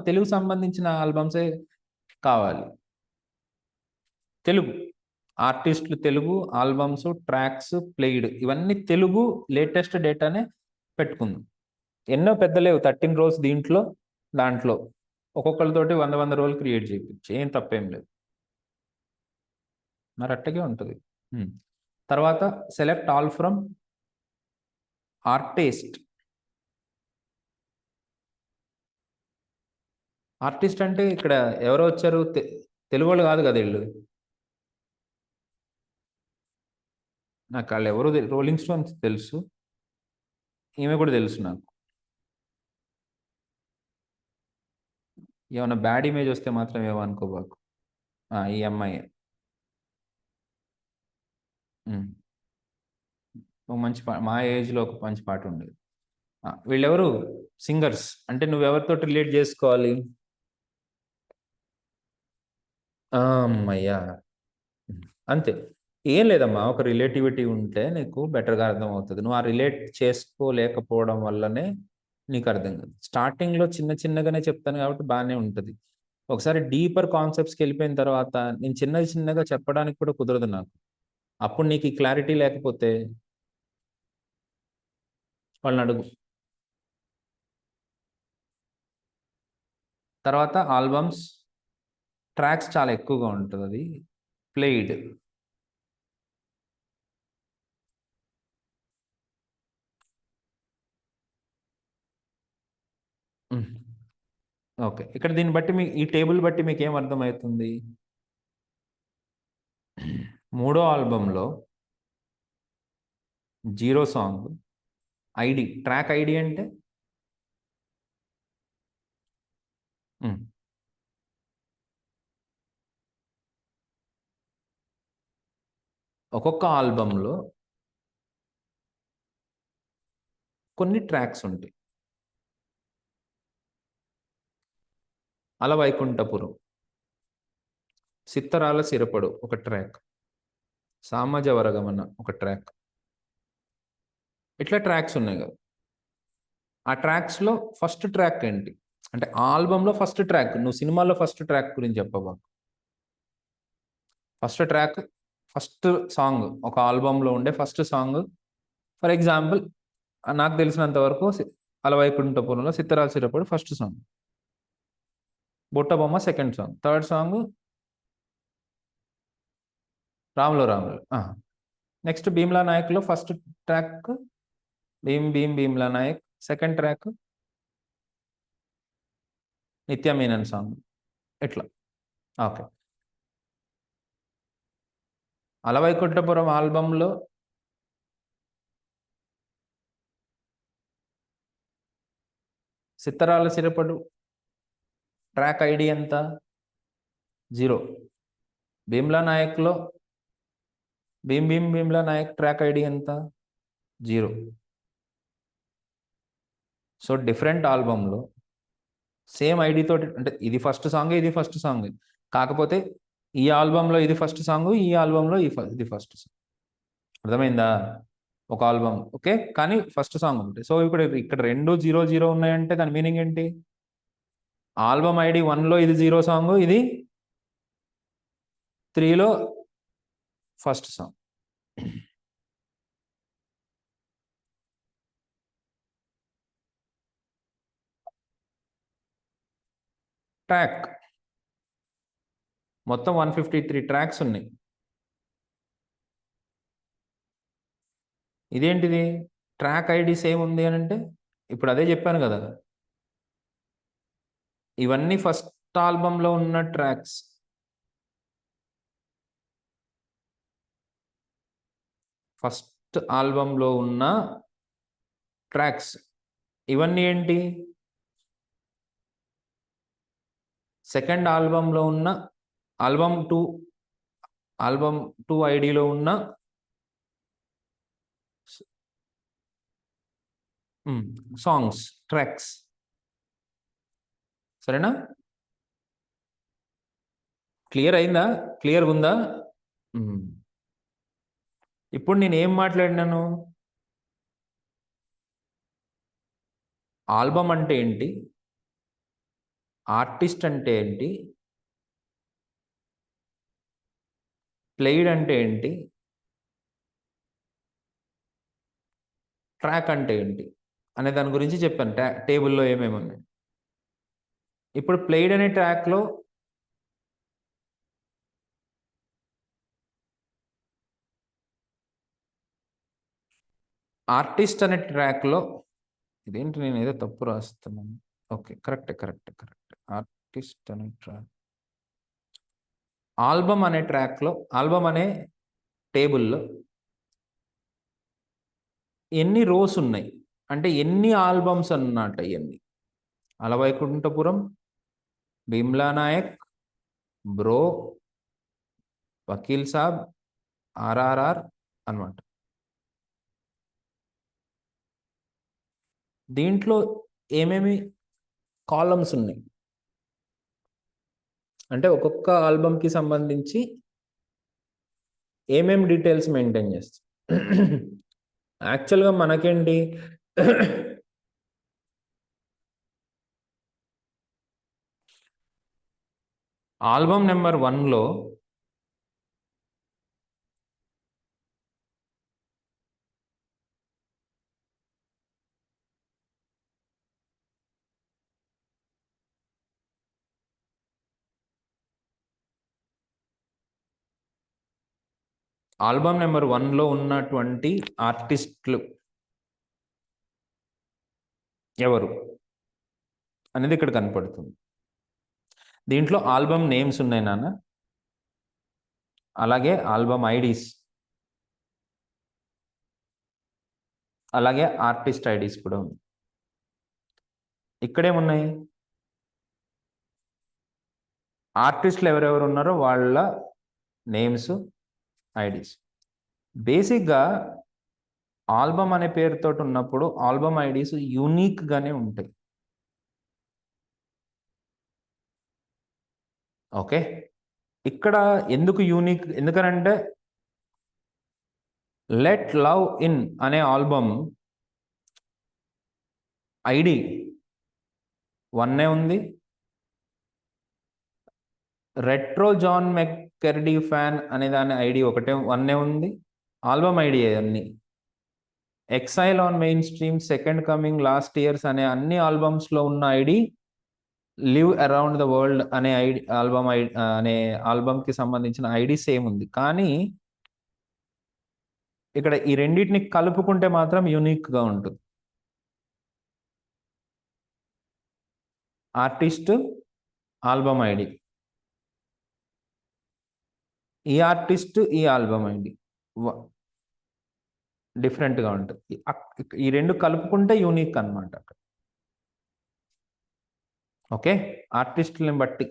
తెలుగు సంబంధించిన ఆల్బమ్సే కావాలి. తెలుగు. ఆర్టిస్ట్‌లు తెలుగు, ఆల్బమ్స్, ట్రాక్స్, ప్లేయిడ్ ఇవన్నీ తెలుగు లేటెస్ట్ డేటానే పెట్టుకుందాం. ఎన్నో పెద్ద లేవు 13 రోస్ దీంట్లో, దాంట్లో. ఒక్కొక్కళ్ళతోటి 100 రోలు క్రియేట్ చేపిచ్చు. ఏం తప్పేం లేదు. మరి అట్టగే ఉంటది. హ్మ్. తర్వాత select all from artist. Artist అంటే ఇక్కడ ఎవరో వచ్చారు తెలుగోళ్ళు కాదు కదా ఈళ్ళు. నాకు ఆళ్ళెవరో 'రోలింగ్ స్టోన్స్' తెలుసు. ఈమె కూడా తెలుసు నాకు. ఏమన్నా బ్యాడ్ ఇమేజ్ వస్తే మాత్రం ఏమనుకోబాకు. ఈ అమ్మాయే. హ్మ్. ఒక మంచి మా ఏజ్‌లో ఒక మంచి పాటుండేది. వీళ్ళెవరు సింగర్స్. అంటే నువ్వెవరితోటి రిలేట్ జేసుకోవాలి? హమ్మయ్య! హ్మ్. అంతే. ఏం లేదమ్మా. ఒక రిలేటివిటీ ఉంటే నీకు బెటర్‌గా అర్థమవుతది. నువ్వు ఆ రిలేట్ చేసుకోలేకపోవడం వల్లనే నీకర్థం కాదు. స్టార్టింగ్‌లో చిన్న చిన్నగానే చెప్తాను కాబట్టి బానే ఉంటది. ఒకసారి డీపర్ కాన్సెప్ట్స్‌కెళ్ళిపోయిన తర్వాత నేను చిన్నగా చెప్పడానికి కూడా కుదరదు నాకు. అప్పుడు నీకు ఈ క్లారిటీ లేకపోతే వాళ్ళనడుగు. తర్వాత ఆల్బమ్స్, ట్రాక్స్ చాలా ఎక్కువగా ఉంటుంది అది. ప్లేయిడ్. ఓకే. ఇక్కడ దీన్ని బట్టి ఈ టేబుల్ బట్టి మీకు ఏం అర్థమవుతుంది? మూడో ఆల్బంలో 0 సాంగ్. ఐడి, ట్రాక్ ఐడి అంటే ఒక్కొక్క ఆల్బంలో కొన్ని ట్రాక్స్ ఉంటాయి. అలవైకుంఠపురం, సిత్తరాల సిరపడు ఒక ట్రాక్, సామజవరగమన ఒక ట్రాక్. ఇట్లా ట్రాక్స్ ఉన్నాయి కదా. ఆ ట్రాక్స్లో ఫస్ట్ ట్రాక్ ఏంటి అంటే ఆల్బంలో ఫస్ట్ ట్రాక్, నువ్వు సినిమాలో ఫస్ట్ ట్రాక్ గురించి చెప్పవా? ఫస్ట్ ట్రాక్, ఫస్ట్ సాంగ్, ఒక ఆల్బంలో ఉండే ఫస్ట్ సాంగ్. ఫర్ ఎగ్జాంపుల్ నాకు తెలిసినంత వరకు అలవైకుంఠపురంలో Sittharala Sirapadu first song, Buttabomma second song, third song Ramulo Ramula. Next Bheemla నాయక్లో first track Bheem Bheem Bheemla Nayak, second track Nithya Menen song. ఎట్లా? ఓకే. అలవైకుంఠపురం ఆల్బంలో సిత్తరాల సిరపడు ట్రాక్ ఐడి ఎంత? 0. భీమ్లా నాయక్లో భీమ్ భీమ్ భీమ్లా నాయక్ ట్రాక్ ఐడి ఎంత? 0. సో డిఫరెంట్ ఆల్బంలో సేమ్ ఐడి తోటి, అంటే ఇది ఫస్ట్ సాంగ్, ఇది ఫస్ట్ సాంగ్, కాకపోతే ఈ ఆల్బంలో ఇది ఫస్ట్ సాంగ్, ఈ ఆల్బంలో ఇది ఫస్ట్ సాంగ్. అర్థమైందా? ఒక ఆల్బమ్ ఓకే, కానీ ఫస్ట్ సాంగ్ ఉంటుంది. సో ఇప్పుడు ఇక్కడ 2 0 0 ఉన్నాయంటే దాని మీనింగ్ ఏంటి? ఆల్బమ్ ఐడి 1లో ఇది 0 సాంగ్, ఇది 3లో ఫస్ట్ సాంగ్. ట్రాక్ మొత్తం 153 ట్రాక్స్ ఉన్నాయి. ఇదేంటిది? ట్రాక్ ఐడి సేమ్ ఉంది అని అంటే ఇప్పుడు అదే చెప్పాను కదా, ఇవన్నీ ఫస్ట్ ఆల్బంలో ఉన్న ట్రాక్స్. ఫస్ట్ ఆల్బంలో ఉన్న ట్రాక్స్ ఇవన్నీ ఏంటి? సెకండ్ ఆల్బంలో ఉన్న ఆల్బమ్ 2 ఐడిలో ఉన్న సాంగ్స్, ట్రాక్స్. సరేనా? క్లియర్ అయిందా? క్లియర్గా ఉందా? ఇప్పుడు నేను ఏం మాట్లాడినాను? ఆల్బమ్ అంటే ఏంటి, ఆర్టిస్ట్ అంటే ఏంటి, ప్లేయిడ్ అంటే ఏంటి, ట్రాక్ అంటే ఏంటి అనే దాని గురించి చెప్పాను. టేబుల్లో ఏమేమి ఉన్నాయి. ఇప్పుడు ప్లేయిడ్ అనే ట్రాక్లో ఆర్టిస్ట్ అనే ట్రాక్లో, ఇదేంటి నేను ఏదో తప్పు రాస్తున్నాను. Okay, correct correct correct. Artist అనే ట్రాక్, ఆల్బమ్ అనే ట్రాక్లో, ఆల్బమ్ అనే టేబుల్లో ఎన్ని రోస్ ఉన్నాయి అంటే ఎన్ని ఆల్బమ్స్ అన్నమాట ఇవన్నీ. అలవైకుంఠపురం, భీమ్లా నాయక్, బ్రో, వకీల్ సాబ్, ఆర్ఆర్ఆర్ అన్నమాట. దీంట్లో ఏమేమి కాలమ్స్ ఉన్నాయి అంటే ఒక్కొక్క ఆల్బమ్కి సంబంధించి ఏమేమి డీటెయిల్స్ మెయింటైన్ చేస్తాం. యాక్చువల్గా మనకేంటి, ఆల్బమ్ నెంబర్ 1లో ఆల్బమ్ నెంబర్ 1లో ఉన్నటువంటి ఆర్టిస్టులు ఎవరు అనేది ఇక్కడ కనపడుతుంది. దీంట్లో ఆల్బమ్ నేమ్స్ ఉన్నాయి నాన్న, అలాగే ఆల్బమ్ ఐడీస్, అలాగే ఆర్టిస్ట్ ఐడీస్ కూడా ఉంది. ఇక్కడేమున్నాయి, ఆర్టిస్టులు ఎవరెవరు ఉన్నారో వాళ్ళ నేమ్స్, ఐడీస్. బేసిక్గా ఆల్బమ్ అనే పేరుతో ఉన్నప్పుడు ఆల్బమ్ ఐడీస్ యూనిక్గానే ఉంటాయి. ఓకే, ఇక్కడ ఎందుకు యూనిక్, ఎందుకనంటే లెట్ లవ్ ఇన్ అనే ఆల్బమ్ ఐడి 1 ఉంది, రెట్రో జాన్ మెక్కెర్డీ ఫ్యాన్ అనే దాని ఐడి 1 ఉంది, ఆల్బమ్ ఐడి అన్ని. Exhale on main stream, second coming, last years అనే అన్ని ఆల్బమ్స్లో ఉన్న ID, live around the world అనే ఐడి అనే ఆల్బమ్కి సంబంధించిన ఐడి సేమ్ ఉంది. కానీ ఇక్కడ ఈ రెండింటిని కలుపుకుంటే మాత్రం యూనిక్గా ఉంటుంది. ఆర్టిస్ట్, ఆల్బమ్ ఐడి, ఈ ఆర్టిస్ట్, ఈ ఆల్బమ్ ఐడి డిఫరెంట్గా ఉంటుంది. ఈ రెండు కలుపుకుంటే యూనిక్ అనమాట. ఓకే, ఆర్టిస్టులని బట్టి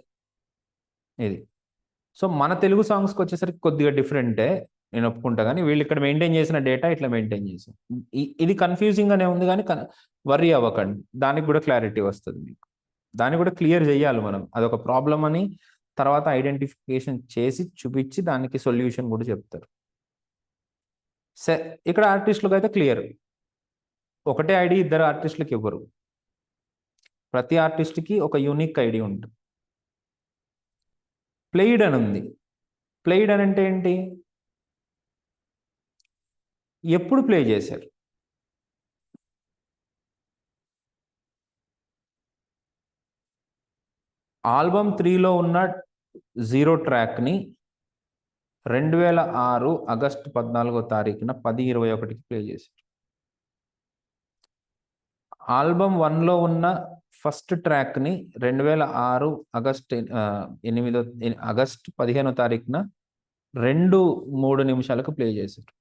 ఇది. సో మన తెలుగు సాంగ్స్కి వచ్చేసరికి కొద్దిగా డిఫరెంటే, నేను ఒప్పుకుంటా. కానీ వీళ్ళు ఇక్కడ మెయింటైన్ చేసిన డేటా ఇట్లా మెయింటైన్ చేసాం. ఇది కన్ఫ్యూజింగ్గానే ఉంది, కానీ వర్రీ అవ్వకండి, దానికి కూడా క్లారిటీ వస్తుంది మీకు. దాన్ని కూడా క్లియర్ చేయాలి మనం, అదొక ప్రాబ్లం అని తర్వాత ఐడెంటిఫికేషన్ చేసి చూపించి దానికి సొల్యూషన్ కూడా చెప్తారు. ఇక్కడ ఆర్టిస్టులకు అయితే క్లియర్, ఒకటే ఐడి ఇద్దరు ఆర్టిస్టులకు ఇవ్వరు, ప్రతి ఆర్టిస్ట్కి ఒక యూనిక్ ఐడి ఉంటుంది. ప్లేయిడ్ అని ఉంది. ప్లేయిడ్ అని అంటే ఏంటి, ఎప్పుడు ప్లే చేశారు. ఆల్బమ్ 3లో ఉన్న 0 ట్రాక్ని 2006 ఆగస్టు 14వ తారీఖున 10:21కి ప్లే చేశారు. ఆల్బమ్ 1లో ఉన్న ఫస్ట్ ట్రాక్ని 2006 ఆగస్టు 15వ తారీఖున 2:03 నిమిషాలకు ప్లే చేశారు.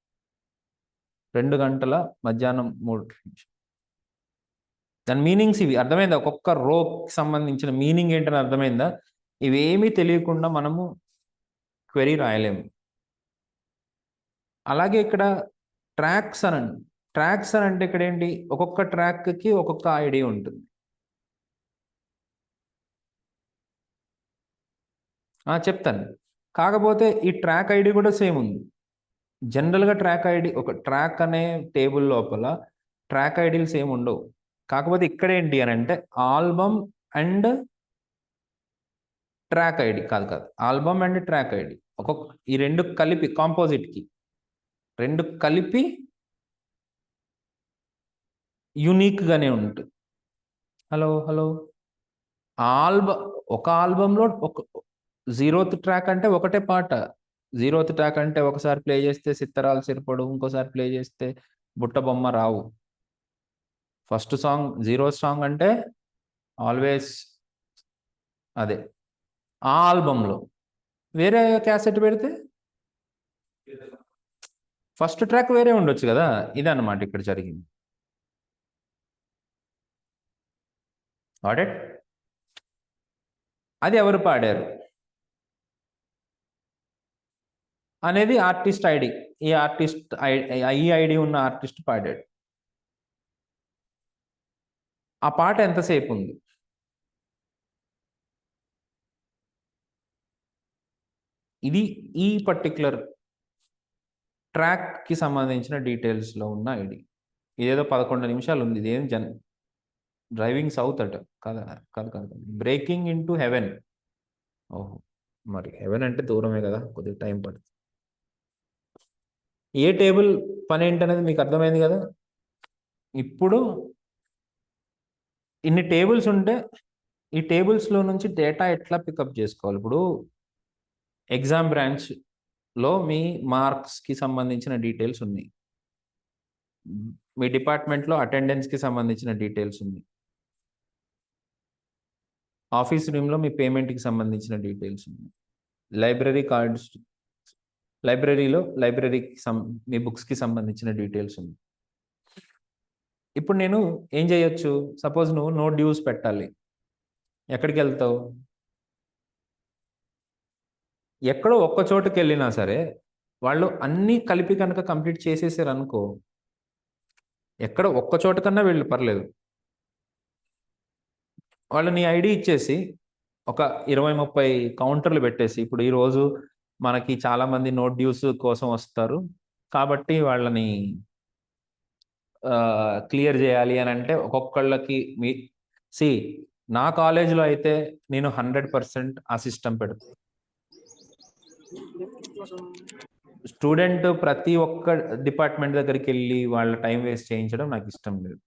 2 గంటల మధ్యాహ్నం 3 నిమిషాలు. దాని మీనింగ్స్ ఇవి అర్థమైందా, ఒక్కొక్క రోకి సంబంధించిన మీనింగ్ ఏంటని అర్థమైందా. ఇవేమీ తెలియకుండా మనము క్వెరీ రాయలేము. అలాగే ఇక్కడ ట్రాక్స్ అని అంటే ఇక్కడ ఏంటి, ఒక్కొక్క ట్రాక్కి ఒక్కొక్క ఐడి ఉంటుంది. చెప్తాను, కాకపోతే ఈ ట్రాక్ ఐడి కూడా సేమ్ ఉంది. జనరల్గా ట్రాక్ ఐడి, ఒక ట్రాక్ అనే టేబుల్ లోపల ట్రాక్ ఐడీలు సేమ్ ఉండవు. కాకపోతే ఇక్కడ ఏంటి అని అంటే ఆల్బమ్ అండ్ ట్రాక్ ఐడి కాదు, ఆల్బమ్ అండ్ ట్రాక్ ఐడి ఈ రెండు కలిపి కాంపోజిట్కి రెండు కలిపి యూనిక్గానే ఉంటుంది. హలో ఒక ఆల్బంలో ఒక 0th ట్రాక్ అంటే ఒకటే పాట. 0th ట్రాక్ అంటే ఒకసారి ప్లే చేస్తే సిత్తరాలు సిరపడు, ఇంకోసారి ప్లే చేస్తే బుట్ట బొమ్మ రావు. ఫస్ట్ సాంగ్ 0th సాంగ్ అంటే ఆల్వేస్ అదే. ఆ ఆల్బంలో వేరే క్యాసెట్ పెడితే ఫస్ట్ ట్రాక్ వేరే ఉండొచ్చు కదా. ఇదన్నమాట ఇక్కడ జరిగింది. ఆడెట్ అది ఎవరు పాడారు అనేది ఆర్టిస్ట్ ఐడి. ఈ ఐడి ఉన్న ఆర్టిస్ట్ పాడాడు. ఆ పాట ఎంతసేపు ఉంది, ఇది ఈ పర్టిక్యులర్ ట్రాక్కి సంబంధించిన డీటెయిల్స్లో ఉన్న ఐడి. ఇదేదో 11 నిమిషాలు ఉంది. ఇదేం డ్రైవింగ్ సౌత్ అట కాదు, బ్రేకింగ్ ఇన్ టు హెవెన్. ఓహో, మరి హెవెన్ అంటే దూరమే కదా, కొద్దిగా టైం పడుతుంది. ఏ టేబుల్ పని ఏంటనేది మీకు అర్థమైంది కదా. ఇప్పుడు ఇన్ని టేబుల్స్ ఉంటే ఈ టేబుల్స్లో నుంచి డేటా ఎట్లా పికప్ చేసుకోవాలి. ఇప్పుడు ఎగ్జామ్ బ్రాంచ్ లో మీ మార్క్స్‌కి సంబంధించిన డీటెయిల్స్ ఉన్నాయి. మీ డిపార్ట్మెంట్‌లో అటెండెన్స్‌కి సంబంధించిన డీటెయిల్స్ ఉన్నాయి. ఆఫీస్ రూమ్‌లో మీ పేమెంట్‌కి సంబంధించిన డీటెయిల్స్ ఉన్నాయి. లైబ్రరీ కార్డ్స్ లైబ్రరీకి మీ బుక్స్‌కి సంబంధించిన డీటెయిల్స్ ఉన్నాయి. ఇప్పుడు నేను ఏం చేయొచ్చు? సపోజ్ నువ్వు నో డ్యూస్ పెట్టాలి. ఎక్కడికెళ్తావు? ఎక్కడో ఒక్క చోటుకెళ్ళినా సరే, వాళ్ళు అన్నీ కలిపి కనుక కంప్లీట్ చేసేసారనుకో, ఎక్కడో ఒక్క చోట కన్నా వెళ్ళు పర్లేదు. వాళ్ళు నీ ఐడీ ఇచ్చేసి, ఒక 20, 30 కౌంటర్‌లు పెట్టేసి, ఇప్పుడు ఈరోజు మనకి చాలామంది నో డ్యూస్ కోసం వస్తారు. కాబట్టి వాళ్ళని క్లియర్ జేయాలి అనంటే ఒక్కొక్కళ్ళకి సీ నా కాలేజ్‌లో అయితే నేను 100% ఆ సిస్టమ్ పెడతా. స్టూడెంట్ ప్రతి ఒక్క డిపార్ట్‌మెంట్ దగ్గరికెళ్ళి వాళ్ళ టైమ్ వేస్ట్ చేయించడం నాకిష్టం లేదు.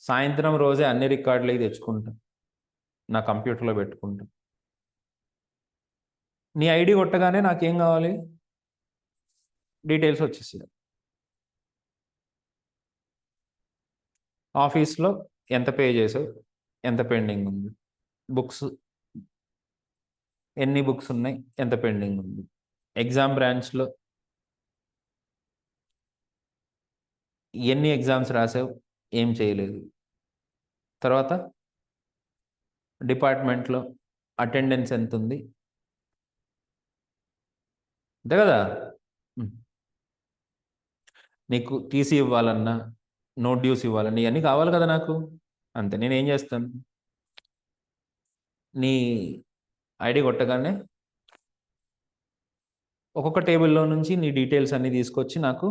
సాయంత్రం రోజే అన్ని రికార్డులయి తెచ్చుకుంటా. నా కంప్యూటర్‌లో పెట్టుకుంటా. నీ ఐడీ కొట్టగానే నాకేం గావాలి? డీటెయిల్స్ వచ్చేసాయి. ఆఫీస్‌లో ఎంత పే చేసావు? ఎంత పెండింగ్ ఉంది? బుక్స్ ఎన్ని బుక్స్ ఉన్నాయి? ఎంత పెండింగ్ ఉంది? ఎగ్జామ్ బ్రాంచ్‌లో ఎన్ని ఎగ్జామ్స్ రాసావు? ఏం చేయలేదు. తర్వాత డిపార్ట్మెంట్‌లో అటెండెన్స్ ఎంతుంది? అంతే గదా! హ్మ్. నీకు టీసీ ఇవ్వాలన్నా, నో డ్యూస్ ఇవ్వాలన్నా ఇయన్నీ కావాలి కదా నాకు. అంతే. నేనేం జేస్తాను? నీ ఐడీ కొట్టగానే ఒక్కొక్క టేబుల్‌లో నుంచి నీ డీటెయిల్స్ అన్నీ తీసుకొచ్చి నాకు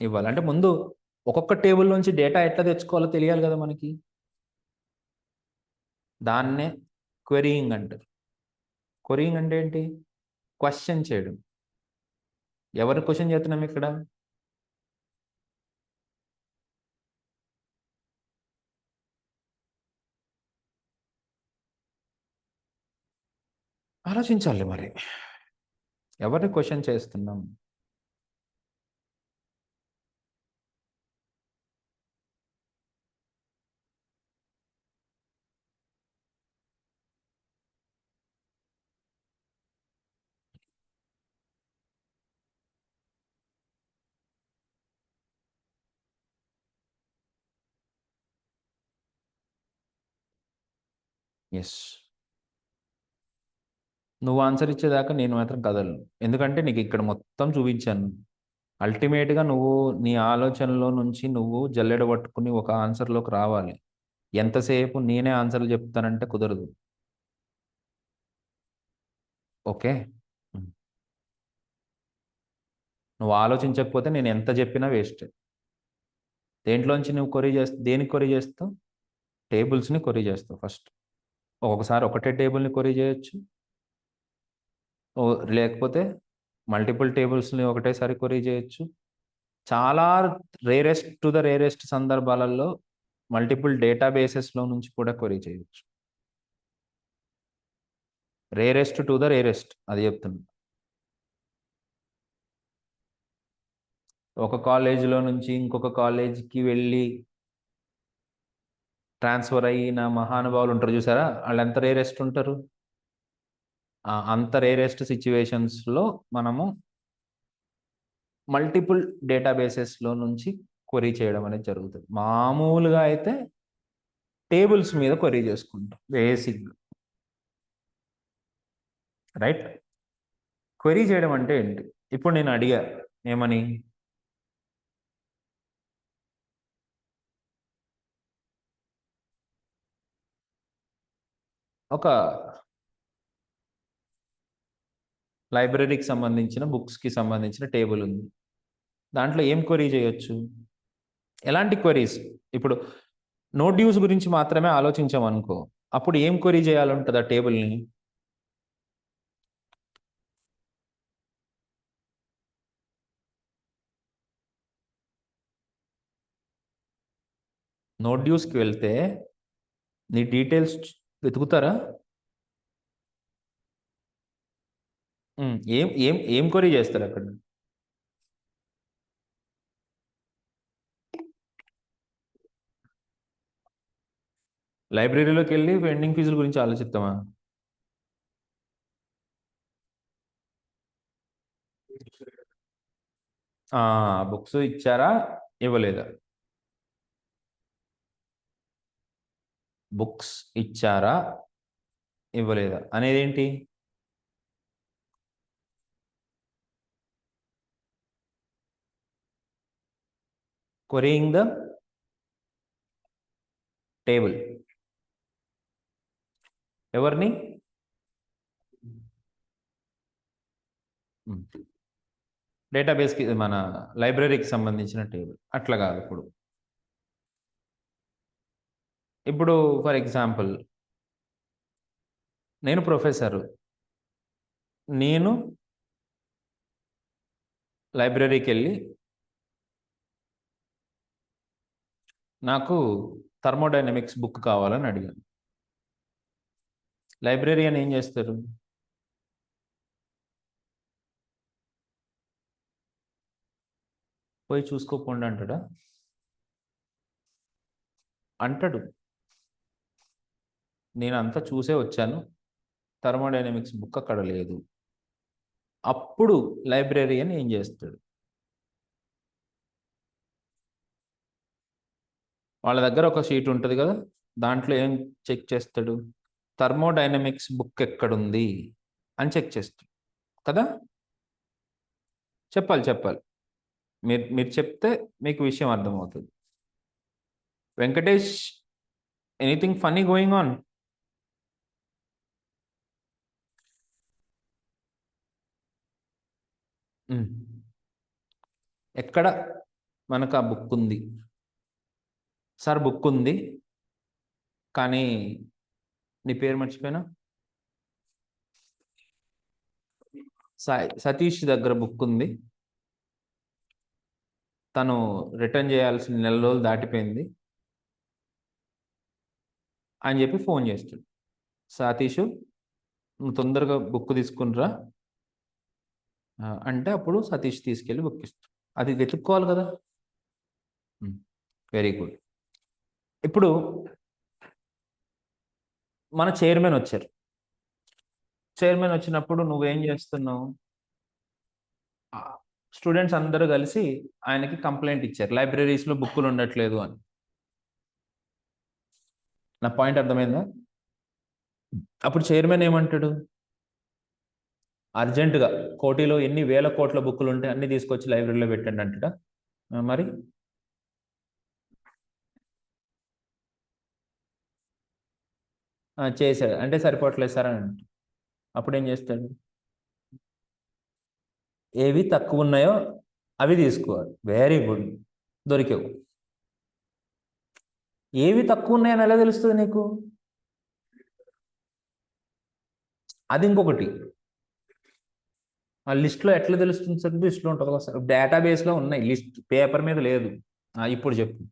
ఇవ్వాలి. అంటే ముందు ఒక్కొక్క టేబుల్ నుంచి డేటా ఎట్లా తెచ్చుకోవాలో తెలియాలి గదా మనకి. దాన్నే క్వెరీయింగ్ అంటారు. క్వెరీయింగ్ అంటే ఏంటి? క్వెషన్ చేయడం. ఎవరిని క్వెషన్ చేస్తున్నాం ఇక్కడ? ఆలోచించాలి మరి. ఎవరిని క్వెషన్ చేస్తున్నాం? యెస్. నువ్వు ఆన్సర్ ఇచ్చేదాకా నేను మాత్రం కదలను. ఎందుకంటే నీకిక్కడ మొత్తం చూపించాను. అల్టిమేట్‌గా నువ్వు నీ ఆలోచనలో నుంచి నువ్వు జల్లెడ పట్టుకొని ఒక ఆన్సర్‌లోకి రావాలి. ఎంతసేపు నేనే ఆన్సర్‌లు చెప్తానంటే కుదరదు. ఓకే. హ్మ్. నువ్వు ఆలోచించకపోతే నేను ఎంత చెప్పినా వేస్టే. దేంట్లోంచి నువ్వు దేనికి క్వెరీ చేస్తావు? టేబుల్స్‌ని క్వెరీ చేస్తావు ఫస్ట్. ఒక్కొక్కసారి ఒకటే టేబుల్‌ని క్వెరీ చేయొచ్చు. లేకపోతే మల్టిపుల్ టేబుల్స్‌ని ఒకటేసారి క్వెరీ చేయొచ్చు. చాలా రేరెస్ట్ సందర్భాలలో మల్టిపుల్ డేటాబేసెస్‌లో నుంచి కూడా క్వెరీ చేయొచ్చు. రేరెస్ట్ అది చెప్తున్నా. ఒక కాలేజ్‌లో నుంచి ఇంకొక కాలేజ్‌కి వెళ్ళి ట్రాన్స్‌ఫర్ అయిన మహానుభావులు ఉంటారు చూసారా? ఆళ్ళెంత రేరెస్ట్ ఉంటారు. అంత రేరెస్ట్ సిట్యుయేషన్స్‌లో మనము మల్టిపుల్ డేటాబేసెస్‌లో నుంచి క్వెరీ చేయడం అనేది జరుగుతది. మామూలుగా అయితే టేబుల్స్ మీద క్వెరీ చేసుకుంటాం. బేసిక్‌గా రైట్? క్వెరీ చేయడం అంటే ఏంటి? ఇప్పుడు నేను అడిగా ఏమని? ఒక లైబ్రరీకి సంబంధించిన బుక్స్‌కి సంబంధించిన టేబుల్ ఉంది. దాంట్లో ఏం క్వెరీ చేయొచ్చు? ఎలాంటి క్వెరీస్? ఇప్పుడు నో డ్యూస్ గురించి మాత్రమే ఆలోచించామనుకో, అప్పుడు ఏం క్వెరీ చేయాలంటది ఆ టేబుల్‌ని? నో డ్యూస్‌కి వెళ్తే నీ డీటెయిల్స్ వెతుకుతారా? ఏం ఏం ఏం క్వరీ చేస్తారు అక్కడ? లైబ్రరీలోకి వెళ్ళి పెండింగ్ ఫీజుల గురించి ఆలోచిస్తామా? బుక్స్ ఇచ్చారా, ఇవ్వలేదా? బుక్స్ ఇచ్చారా, ఇవ్వలేదా అనేది ఏంటి? క్వరీయింగ్ ద టేబుల్. ఎవరిని? డేటాబేస్కి, మన లైబ్రరీకి సంబంధించిన టేబుల్. అట్లా కాదు. ఇప్పుడు ఫర్ ఎగ్జాంపుల్, నేను ప్రొఫెసరు, నేను లైబ్రరీకి వెళ్ళి నాకు థర్మోడైనమిక్స్ బుక్ కావాలని అడిగాను. లైబ్రరీయన్ ఏం చేస్తారు? పోయి చూసుకోకుండా అంటాడా? అంటాడు. నేను అంతా చూసే వచ్చాను, థర్మోడైనమిక్స్ బుక్ అక్కడ లేదు. అప్పుడు లైబ్రరీయన్ ఏం చేస్తాడు? వాళ్ళ దగ్గర ఒక షీట్ ఉంటుంది కదా, దాంట్లో ఏం చెక్ చేస్తాడు? థర్మోడైనమిక్స్ బుక్ ఎక్కడుంది అని చెక్ చేస్తాడు కదా. చెప్పాలి. మీరు మీరు చెప్తే మీకు విషయం అర్థమవుతుంది. Venkatesh, anything funny going on? ఎక్కడ మనకు ఆ బుక్ ఉంది? సార్ బుక్ ఉంది, కానీ నీ పేరు మర్చిపోయినా. సతీష్ దగ్గర బుక్ ఉంది, తను రిటర్న్ చేయాల్సిన నెల రోజులు దాటిపోయింది అని చెప్పి ఫోన్ చేస్తాడు. సతీష్, నువ్వు తొందరగా బుక్ తీసుకునిరా అంటే అప్పుడు సతీష్ తీసుకెళ్ళి బుక్ ఇస్తాడు. అది వెతుక్కోవాలి కదా. Very good. ఇప్పుడు మన చైర్మన్ వచ్చారు. చైర్మన్ వచ్చినప్పుడు నువ్వేం చేస్తున్నావు? స్టూడెంట్స్ అందరూ కలిసి ఆయనకి కంప్లైంట్ ఇచ్చారు, లైబ్రరీస్లో బుక్కులు ఉండట్లేదు అని. నా పాయింట్ అర్థమైందా? అప్పుడు చైర్మన్ ఏమంటాడు? అర్జెంటుగా కోటిలో ఎన్ని వేల కోట్ల బుక్కులు ఉంటే అన్ని తీసుకొచ్చి లైబ్రరీలో పెట్టండి అంటాడా? మరి చేశాడు అంటే సరిపోవట్లేదు సార్ అని అంటే అప్పుడు ఏం చేస్తాడు? ఏవి తక్కువ ఉన్నాయో అవి తీసుకోవాలి. వెరీ గుడ్, దొరికావు. ఏవి తక్కువ ఉన్నాయని ఎలా తెలుస్తుంది నీకు? అది ఇంకొకటి. ఆ లిస్ట్లో ఎట్లా తెలుస్తుంది సార్? లిస్ట్లో ఉంటుంది కదా సార్, డేటాబేస్లో ఉన్నాయి, లిస్ట్ పేపర్ మీద లేదు. ఇప్పుడు చెప్పు.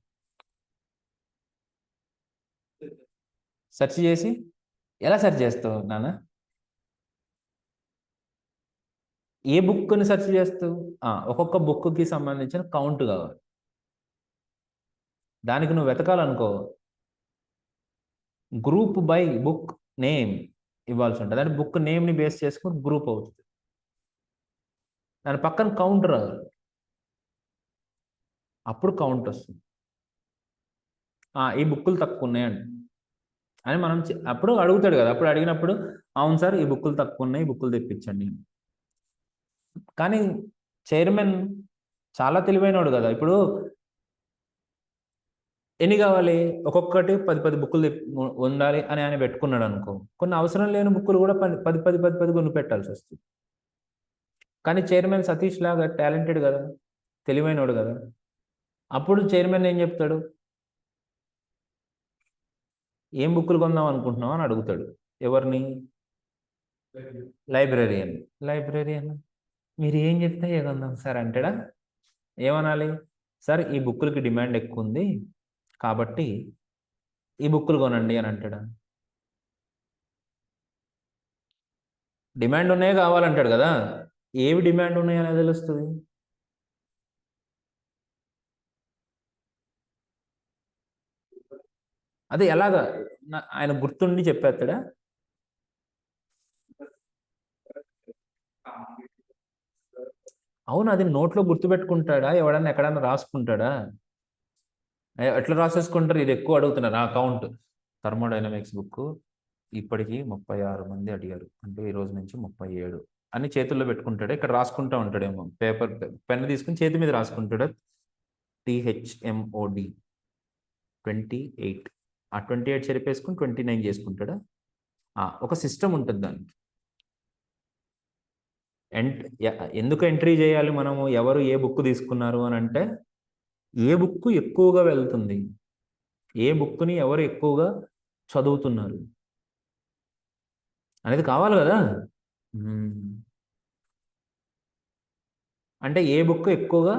సెర్చ్ చేసి ఎలా సెర్చ్ చేస్తావు నాన్న? ఏ బుక్ని సెర్చ్ చేస్తావు? ఒక్కొక్క బుక్కి సంబంధించిన కౌంట్ కావాలి. దానికి నువ్వు వెతకాలనుకో, గ్రూప్ బై బుక్ నేమ్ ఇవ్వాల్సి ఉంటుంది. అంటే బుక్ నేమ్ని బేస్ చేసుకుని గ్రూప్ అవుతుంది. దాని పక్కన కౌంట్ రావాలి, అప్పుడు కౌంట్ వస్తుంది. ఈ బుక్కులు తక్కువ ఉన్నాయండి అని మనం అప్పుడు అడుగుతాడు కదా. అప్పుడు అడిగినప్పుడు అవును సార్ ఈ బుక్కులు తక్కువ ఉన్నాయి, ఈ బుక్కులు తెప్పించండి. కానీ చైర్మన్ చాలా తెలివైనవాడు కదా. ఇప్పుడు ఎన్ని కావాలి? ఒక్కొక్కటి 10 బుక్కులు ఉండాలి అని ఆయన పెట్టుకున్నాడు అనుకో, కొన్ని అవసరం లేని బుక్కులు కూడా 10 కొని పెట్టాల్సి వస్తుంది. కానీ చైర్మన్ సతీష్ లాగా టాలెంటెడ్ కదా, తెలివైనవాడు కదా. అప్పుడు చైర్మన్ ఏం చెప్తాడు? ఏం బుక్కులు కొందాం అనుకుంటున్నావు అని అడుగుతాడు. ఎవరిని? లైబ్రరీయన్. లైబ్రరీయన్ మీరు ఏం చెప్తే ఏ కొందాం సార్ అంటాడా? ఏమనాలి? సార్ ఈ బుక్కులకి డిమాండ్ ఎక్కువ ఉంది కాబట్టి ఈ బుక్కులు కొనండి అని అంటాడా? డిమాండ్ ఉన్నాయే కావాలంటాడు కదా, ఏవి డిమాండ్ ఉన్నాయని తెలుస్తుంది? అదే ఎలాగా ఆయన గుర్తుండి చెప్పేస్తాడా? అవును, అది నోట్లో గుర్తుపెట్టుకుంటాడా? ఎవడన్నా ఎక్కడన్నా రాసుకుంటాడా? ఎట్లా రాసేసుకుంటారు? ఇది ఎక్కువ అడుగుతున్నారు ఆ అకౌంట్. థర్మోడైనమిక్స్ బుక్ ఇప్పటికి 36 మంది అడిగారు, అంటే ఈ రోజు నుంచి 37 అని చేతుల్లో పెట్టుకుంటాడు. ఇక్కడ రాసుకుంటా ఉంటాడేమో, పేపర్ పెన్ తీసుకుని చేతి మీద రాసుకుంటాడు. THMOD 28, ఆ 28 చెరిపేసుకుని 29 చేసుకుంటాడా? ఒక సిస్టమ్ ఉంటుంది దానికి. ఎందుకు ఎంట్రీ చేయాలి మనము, ఎవరు ఏ బుక్ తీసుకున్నారు అని అంటే, ఏ బుక్ ఎక్కువగా వెళ్తుంది, ఏ బుక్ని ఎవరు ఎక్కువగా చదువుతున్నారు అనేది కావాలి కదా. అంటే ఏ బుక్ ఎక్కువగా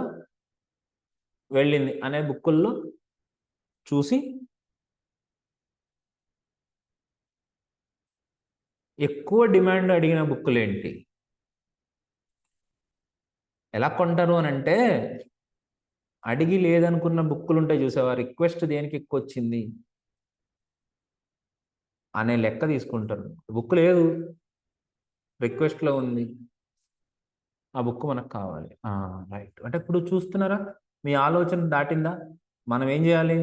వెళ్ళింది అనే బుక్కుల్లో చూసి ఎక్కువ డిమాండ్ అడిగిన బుక్కులు ఏంటి, ఎలా కొంటారు అని అంటే, అడిగి లేదనుకున్న బుక్కులు ఉంటాయి చూసావా, రిక్వెస్ట్ దేనికి ఎక్కువ వచ్చింది అనే లెక్క తీసుకుంటారు. బుక్ లేదు, రిక్వెస్ట్లో ఉంది, ఆ బుక్ మనకు కావాలి. రైట్. అంటే ఇప్పుడు చూస్తున్నారా, మీ ఆలోచన దాటిందా? మనం ఏం చేయాలి,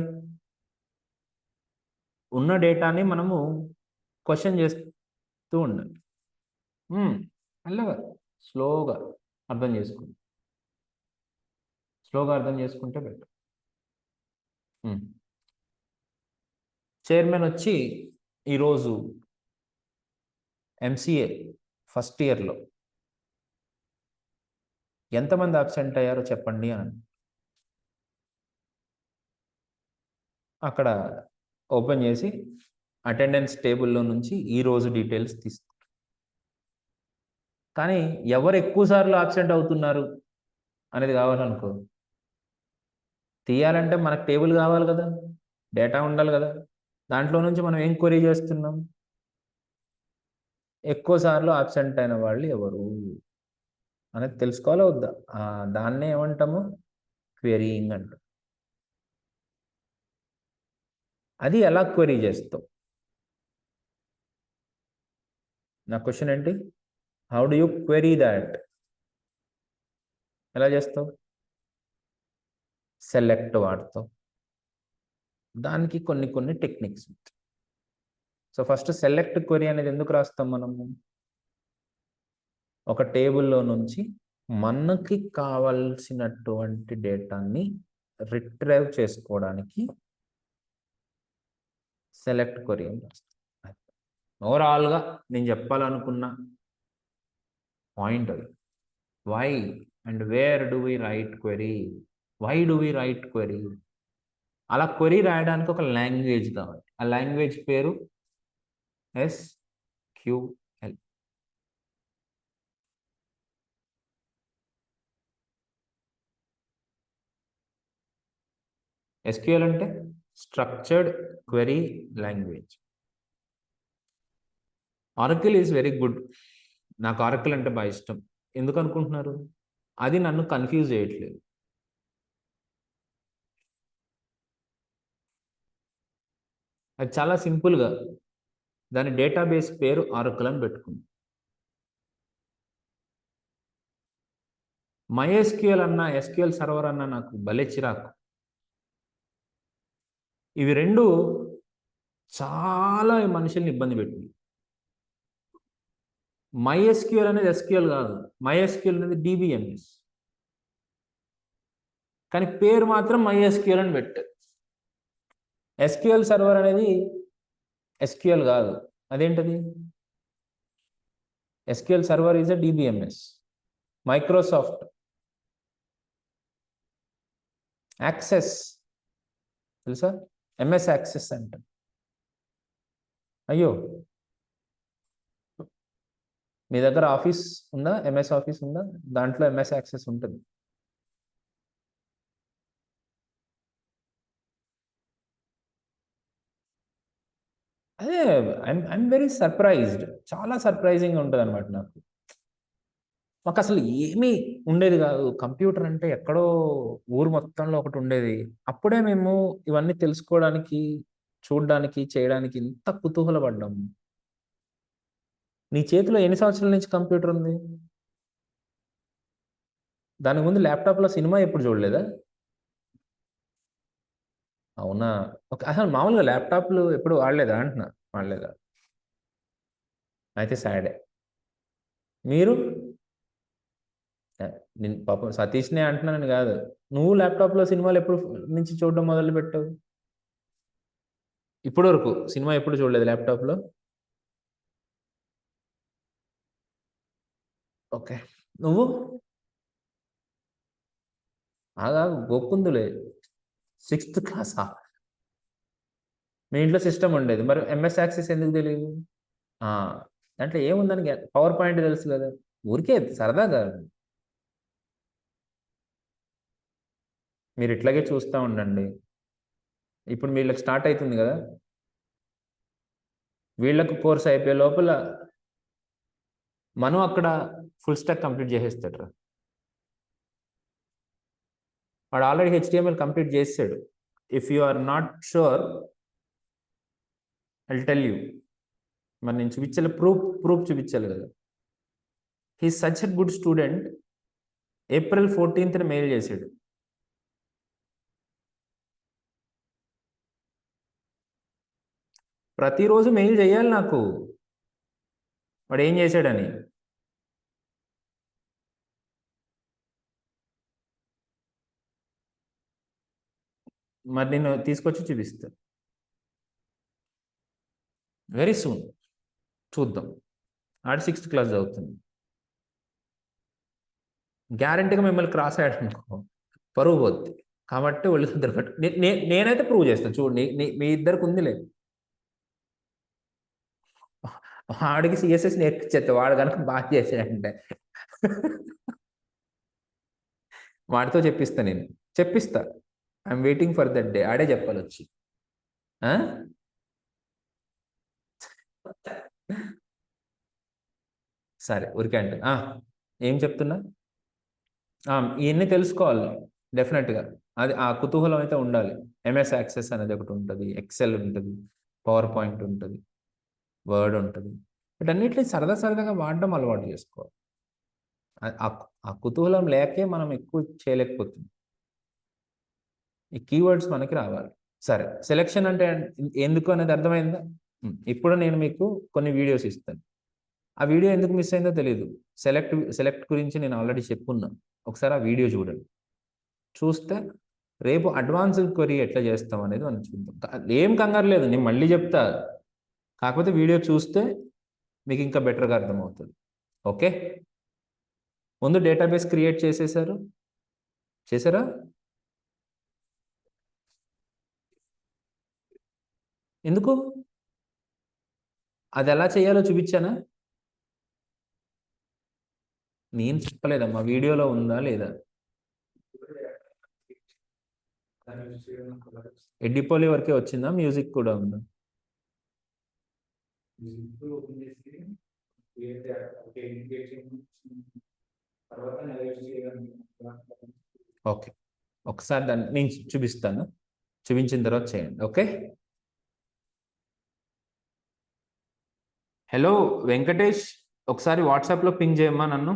ఉన్న డేటాని మనము క్వశ్చన్ చేస్తూ ఉండాలి. మెల్లగా, స్లోగా అర్థం చేసుకోండి, స్లోగా అర్థం చేసుకుంటే బెటర్. చైర్మన్ వచ్చి ఈరోజు MCA ఫస్ట్ ఇయర్లో ఎంతమంది అబ్సెంట్ అయ్యారో చెప్పండి అని అక్కడ ఓపెన్ చేసి అటెండెన్స్ టేబుల్లో నుంచి ఈరోజు డీటెయిల్స్ తీస్తారు. కానీ ఎవరు ఎక్కువ సార్లు అబ్సెంట్ అవుతున్నారు అనేది కావాలనుకో, తీయాలంటే మనకు టేబుల్ కావాలి కదా, డేటా ఉండాలి కదా. దాంట్లో నుంచి మనం ఏం క్వరీ చేస్తున్నాం, ఎక్కువ సార్లు అబ్సెంట్ అయిన వాళ్ళు ఎవరు అనేది తెలుసుకోవాలా వద్దా? దాన్నే ఏమంటాము, క్వెరీయింగ్ అంట. అది ఎలా క్వెరీ చేస్తావు? నా క్వశ్చన్ ఏంటి, how do you query that? ఎలా చేస్తావు? సెలెక్ట్ వాడతావు. దానికి కొన్ని కొన్ని టెక్నిక్స్ ఉంటాయి. సో ఫస్ట్ సెలెక్ట్ క్వెరీ అనేది ఎందుకు రాస్తాం మనము, ఒక టేబుల్లో నుంచి మనకి కావాల్సినటువంటి డేటాని రిట్రైవ్ చేసుకోవడానికి సెలెక్ట్ క్వెరీ అని రాస్తాం. ఓవరాల్గా నేను చెప్పాలనుకున్న పాయింట్ అది. Why and where do we write query, why do we write query? అలా క్వెరీ రాయడానికి ఒక లాంగ్వేజ్ కావాలి. ఆ లాంగ్వేజ్ పేరు SQL. SQL అంటే structured query language. Oracle is very good. నాకు ఆరకిల్ అంటే బాగా ఇష్టం. ఎందుకు అనుకుంటున్నారు? అది నన్ను కన్ఫ్యూజ్ చేయట్లేదు. అది చాలా సింపుల్గా దాని డేటాబేస్ పేరు ఆరకిల్ అని పెట్టుకుంది. MySQL అన్న, SQL సర్వర్ అన్న నాకు భలే చిరాకు. ఇవి రెండు చాలా మనుషుల్ని ఇబ్బంది పెట్టింది. MySQL అనేది SQL కాదు, MySQL అనేది DBMS, కానీ పేరు మాత్రం MySQL అని పెట్టారు. SQL సర్వర్ అనేది SQL కాదు, అదేంటది? SQL server is a DBMS. Microsoft access తెలుసా, MS యాక్సెస్ అంట. అయ్యో, మీ దగ్గర ఆఫీస్ ఉందా, MS ఆఫీస్ ఉందా? దాంట్లో MS యాక్సెస్ ఉంటుంది. అదే ఐఎమ్ వెరీ సర్ప్రైజ్డ్. చాలా సర్ప్రైజింగ్‌గా ఉంటదనమాట నాకు. మాకసలు ఏమీ ఉండేది గాదు. కంప్యూటర్ అంటే ఎక్కడో ఊరు మొత్తంలో ఒకటుండేది. అప్పుడే మేము ఇవన్నీ తెలుసుకోవడానికి, చూడ్డానికి, చేయడానికి ఇంత కుతూహల పడ్డాము. నీ చేతిలో ఎన్ని సంవత్సరాల నుంచి కంప్యూటరుంది? దానికి ముందు ల్యాప్‌టాప్‌లో సినిమా ఎప్పుడు చూడలేదా? అవునా? ఓకే. అసలు మామూలుగా ల్యాప్‌టాప్‌లు ఎప్పుడు వాడలేదా అంటున్నా? వాడలేదా? అయితే సాడే. మీరు? నేను పాపం సతీష్‌నే అంటున్నానని గాదు. నువ్వు ల్యాప్‌టాప్‌లో సినిమాలు ఎప్పుడు నుంచి చూడడం మొదలుపెట్టావు? ఇప్పటి వరకు సినిమా ఎప్పుడు చూడలేదు ల్యాప్‌టాప్‌లో? ఓకే. నువ్వు? ఆగాగు గోక్కుందులే. సిక్స్త్ క్లాసా? మీ ఇంట్లో సిస్టమ్ ఉండేది. మరి ఎంఎస్ యాక్సెస్ ఎందుకు తెలీదు? ఆ! దాంట్లో ఏముందని పవర్ పాయింట్ తెలుసు గదా! ఊరికే సరదాగా. మీరు ఇట్లాగే చూస్తా ఉండండి. ఇప్పుడు వీళ్ళకి స్టార్ట్ అయితుంది గదా! వీళ్ళకి కోర్స్ అయిపోయే లోపల మను అక్కడ ఫుల్ స్టాక్ కంప్లీట్ చేసేస్తాడురా. వాడు ఆల్రెడీ హెచ్‌టీఎంఎల్ కంప్లీట్ చేసేసాడు. If you are not sure I will tell you. మరి నేను చూపించాలి ప్రూఫ్ చూపించాలి గదా! He is such a good student. April 14థ్ మెయిల్ చేసాడు. ప్రతిరోజు మెయిల్ చేయాలి నాకు. వాడేం చేశాడని. మరి నేను తీసుకొచ్చి చూపిస్తా. వెరీ సూన్ చూద్దాం. ఆడు సిక్స్త్ క్లాస్ చదువుతుంది. గ్యారంటీగా మిమ్మల్ని క్రాస్ అయ్యాడనుకో పరువు పోద్ది. కాబట్టి ఒళ్ళు దగ్గర పెట్టు. నేనైతే ప్రూవ్ చేస్తాను. చూడు మీ ఇద్దరికి ఉందిలే. వాడికి సీఎస్ఎస్ నేర్పించేత్తా. వాడు గనుక బాగా చేసాడంటే. వాడితో చెప్పిస్తా నేను. చెప్పిస్తా. I'm waiting for that day. ఆడే చెప్పాలొచ్చి. ఆ! సరే. ఊరికే అంటే. ఏం చెప్తున్నా? ఇయన్నీ తెలుసుకోవాలి డెఫినెట్‌గా. అది ఆ కుతూహలం అయితే ఉండాలి. ఎంఎస్ యాక్సెస్ అనేది ఒకటుంటది. ఎక్సెల్ ఉంటది. పవర్ పాయింట్ ఉంటది. వర్డ్ ఉంటది. వీటన్నిటిని సరదాగా వాడడం అలవాటు చేసుకోవాలి. ఆ ఆ కుతూహలం లేకే మనం ఎక్కువ చేయలేకపోతున్నాం. ఈ కీవర్డ్స్ మనకి రావాలి. సరే. సెలక్షన్ అంటే ఎందుకు అనేది అర్థమైందా? ఇప్పుడు నేను మీకు కొన్ని వీడియోస్ ఇస్తాను. ఆ వీడియో ఎందుకు మిస్ అయిందో తెలీదు. సెలెక్ట్ గురించి నేను ఆల్రెడీ చెప్పున్నా. ఒకసారి ఆ వీడియో చూడండి. చూస్తే రేపు అడ్వాన్స్‌డ్ క్వెరీ ఎట్లా చేస్తాం అనేది మనం చూద్దాం. ఏం కంగారు లేదు. నేను మళ్ళీ చెప్తా. కాకపోతే వీడియో చూస్తే మీకు ఇంకా బెటర్‌గా అర్థమవుతది. ఓకే. ముందు డేటాబేస్ క్రియేట్ చేసేసారు. చేసారా? ఎందుకు? అదెలా చేయాలో చూపిచ్చానా? నేను చెప్పలేదమ్మా. వీడియోలో ఉందా? లేదా? ఎడ్డిపోలి వరకే వచ్చిందా? మ్యూజిక్ కూడా ఉందా? ఓకే. ఒకసారి దాన్ని నేను చూపిస్తాను. చూపించిన తర్వాత చేయండి. ఓకే. హలో వెంకటేష్. ఒకసారి వాట్సాప్‌లో పింగ్ చేయమ్మా నన్ను.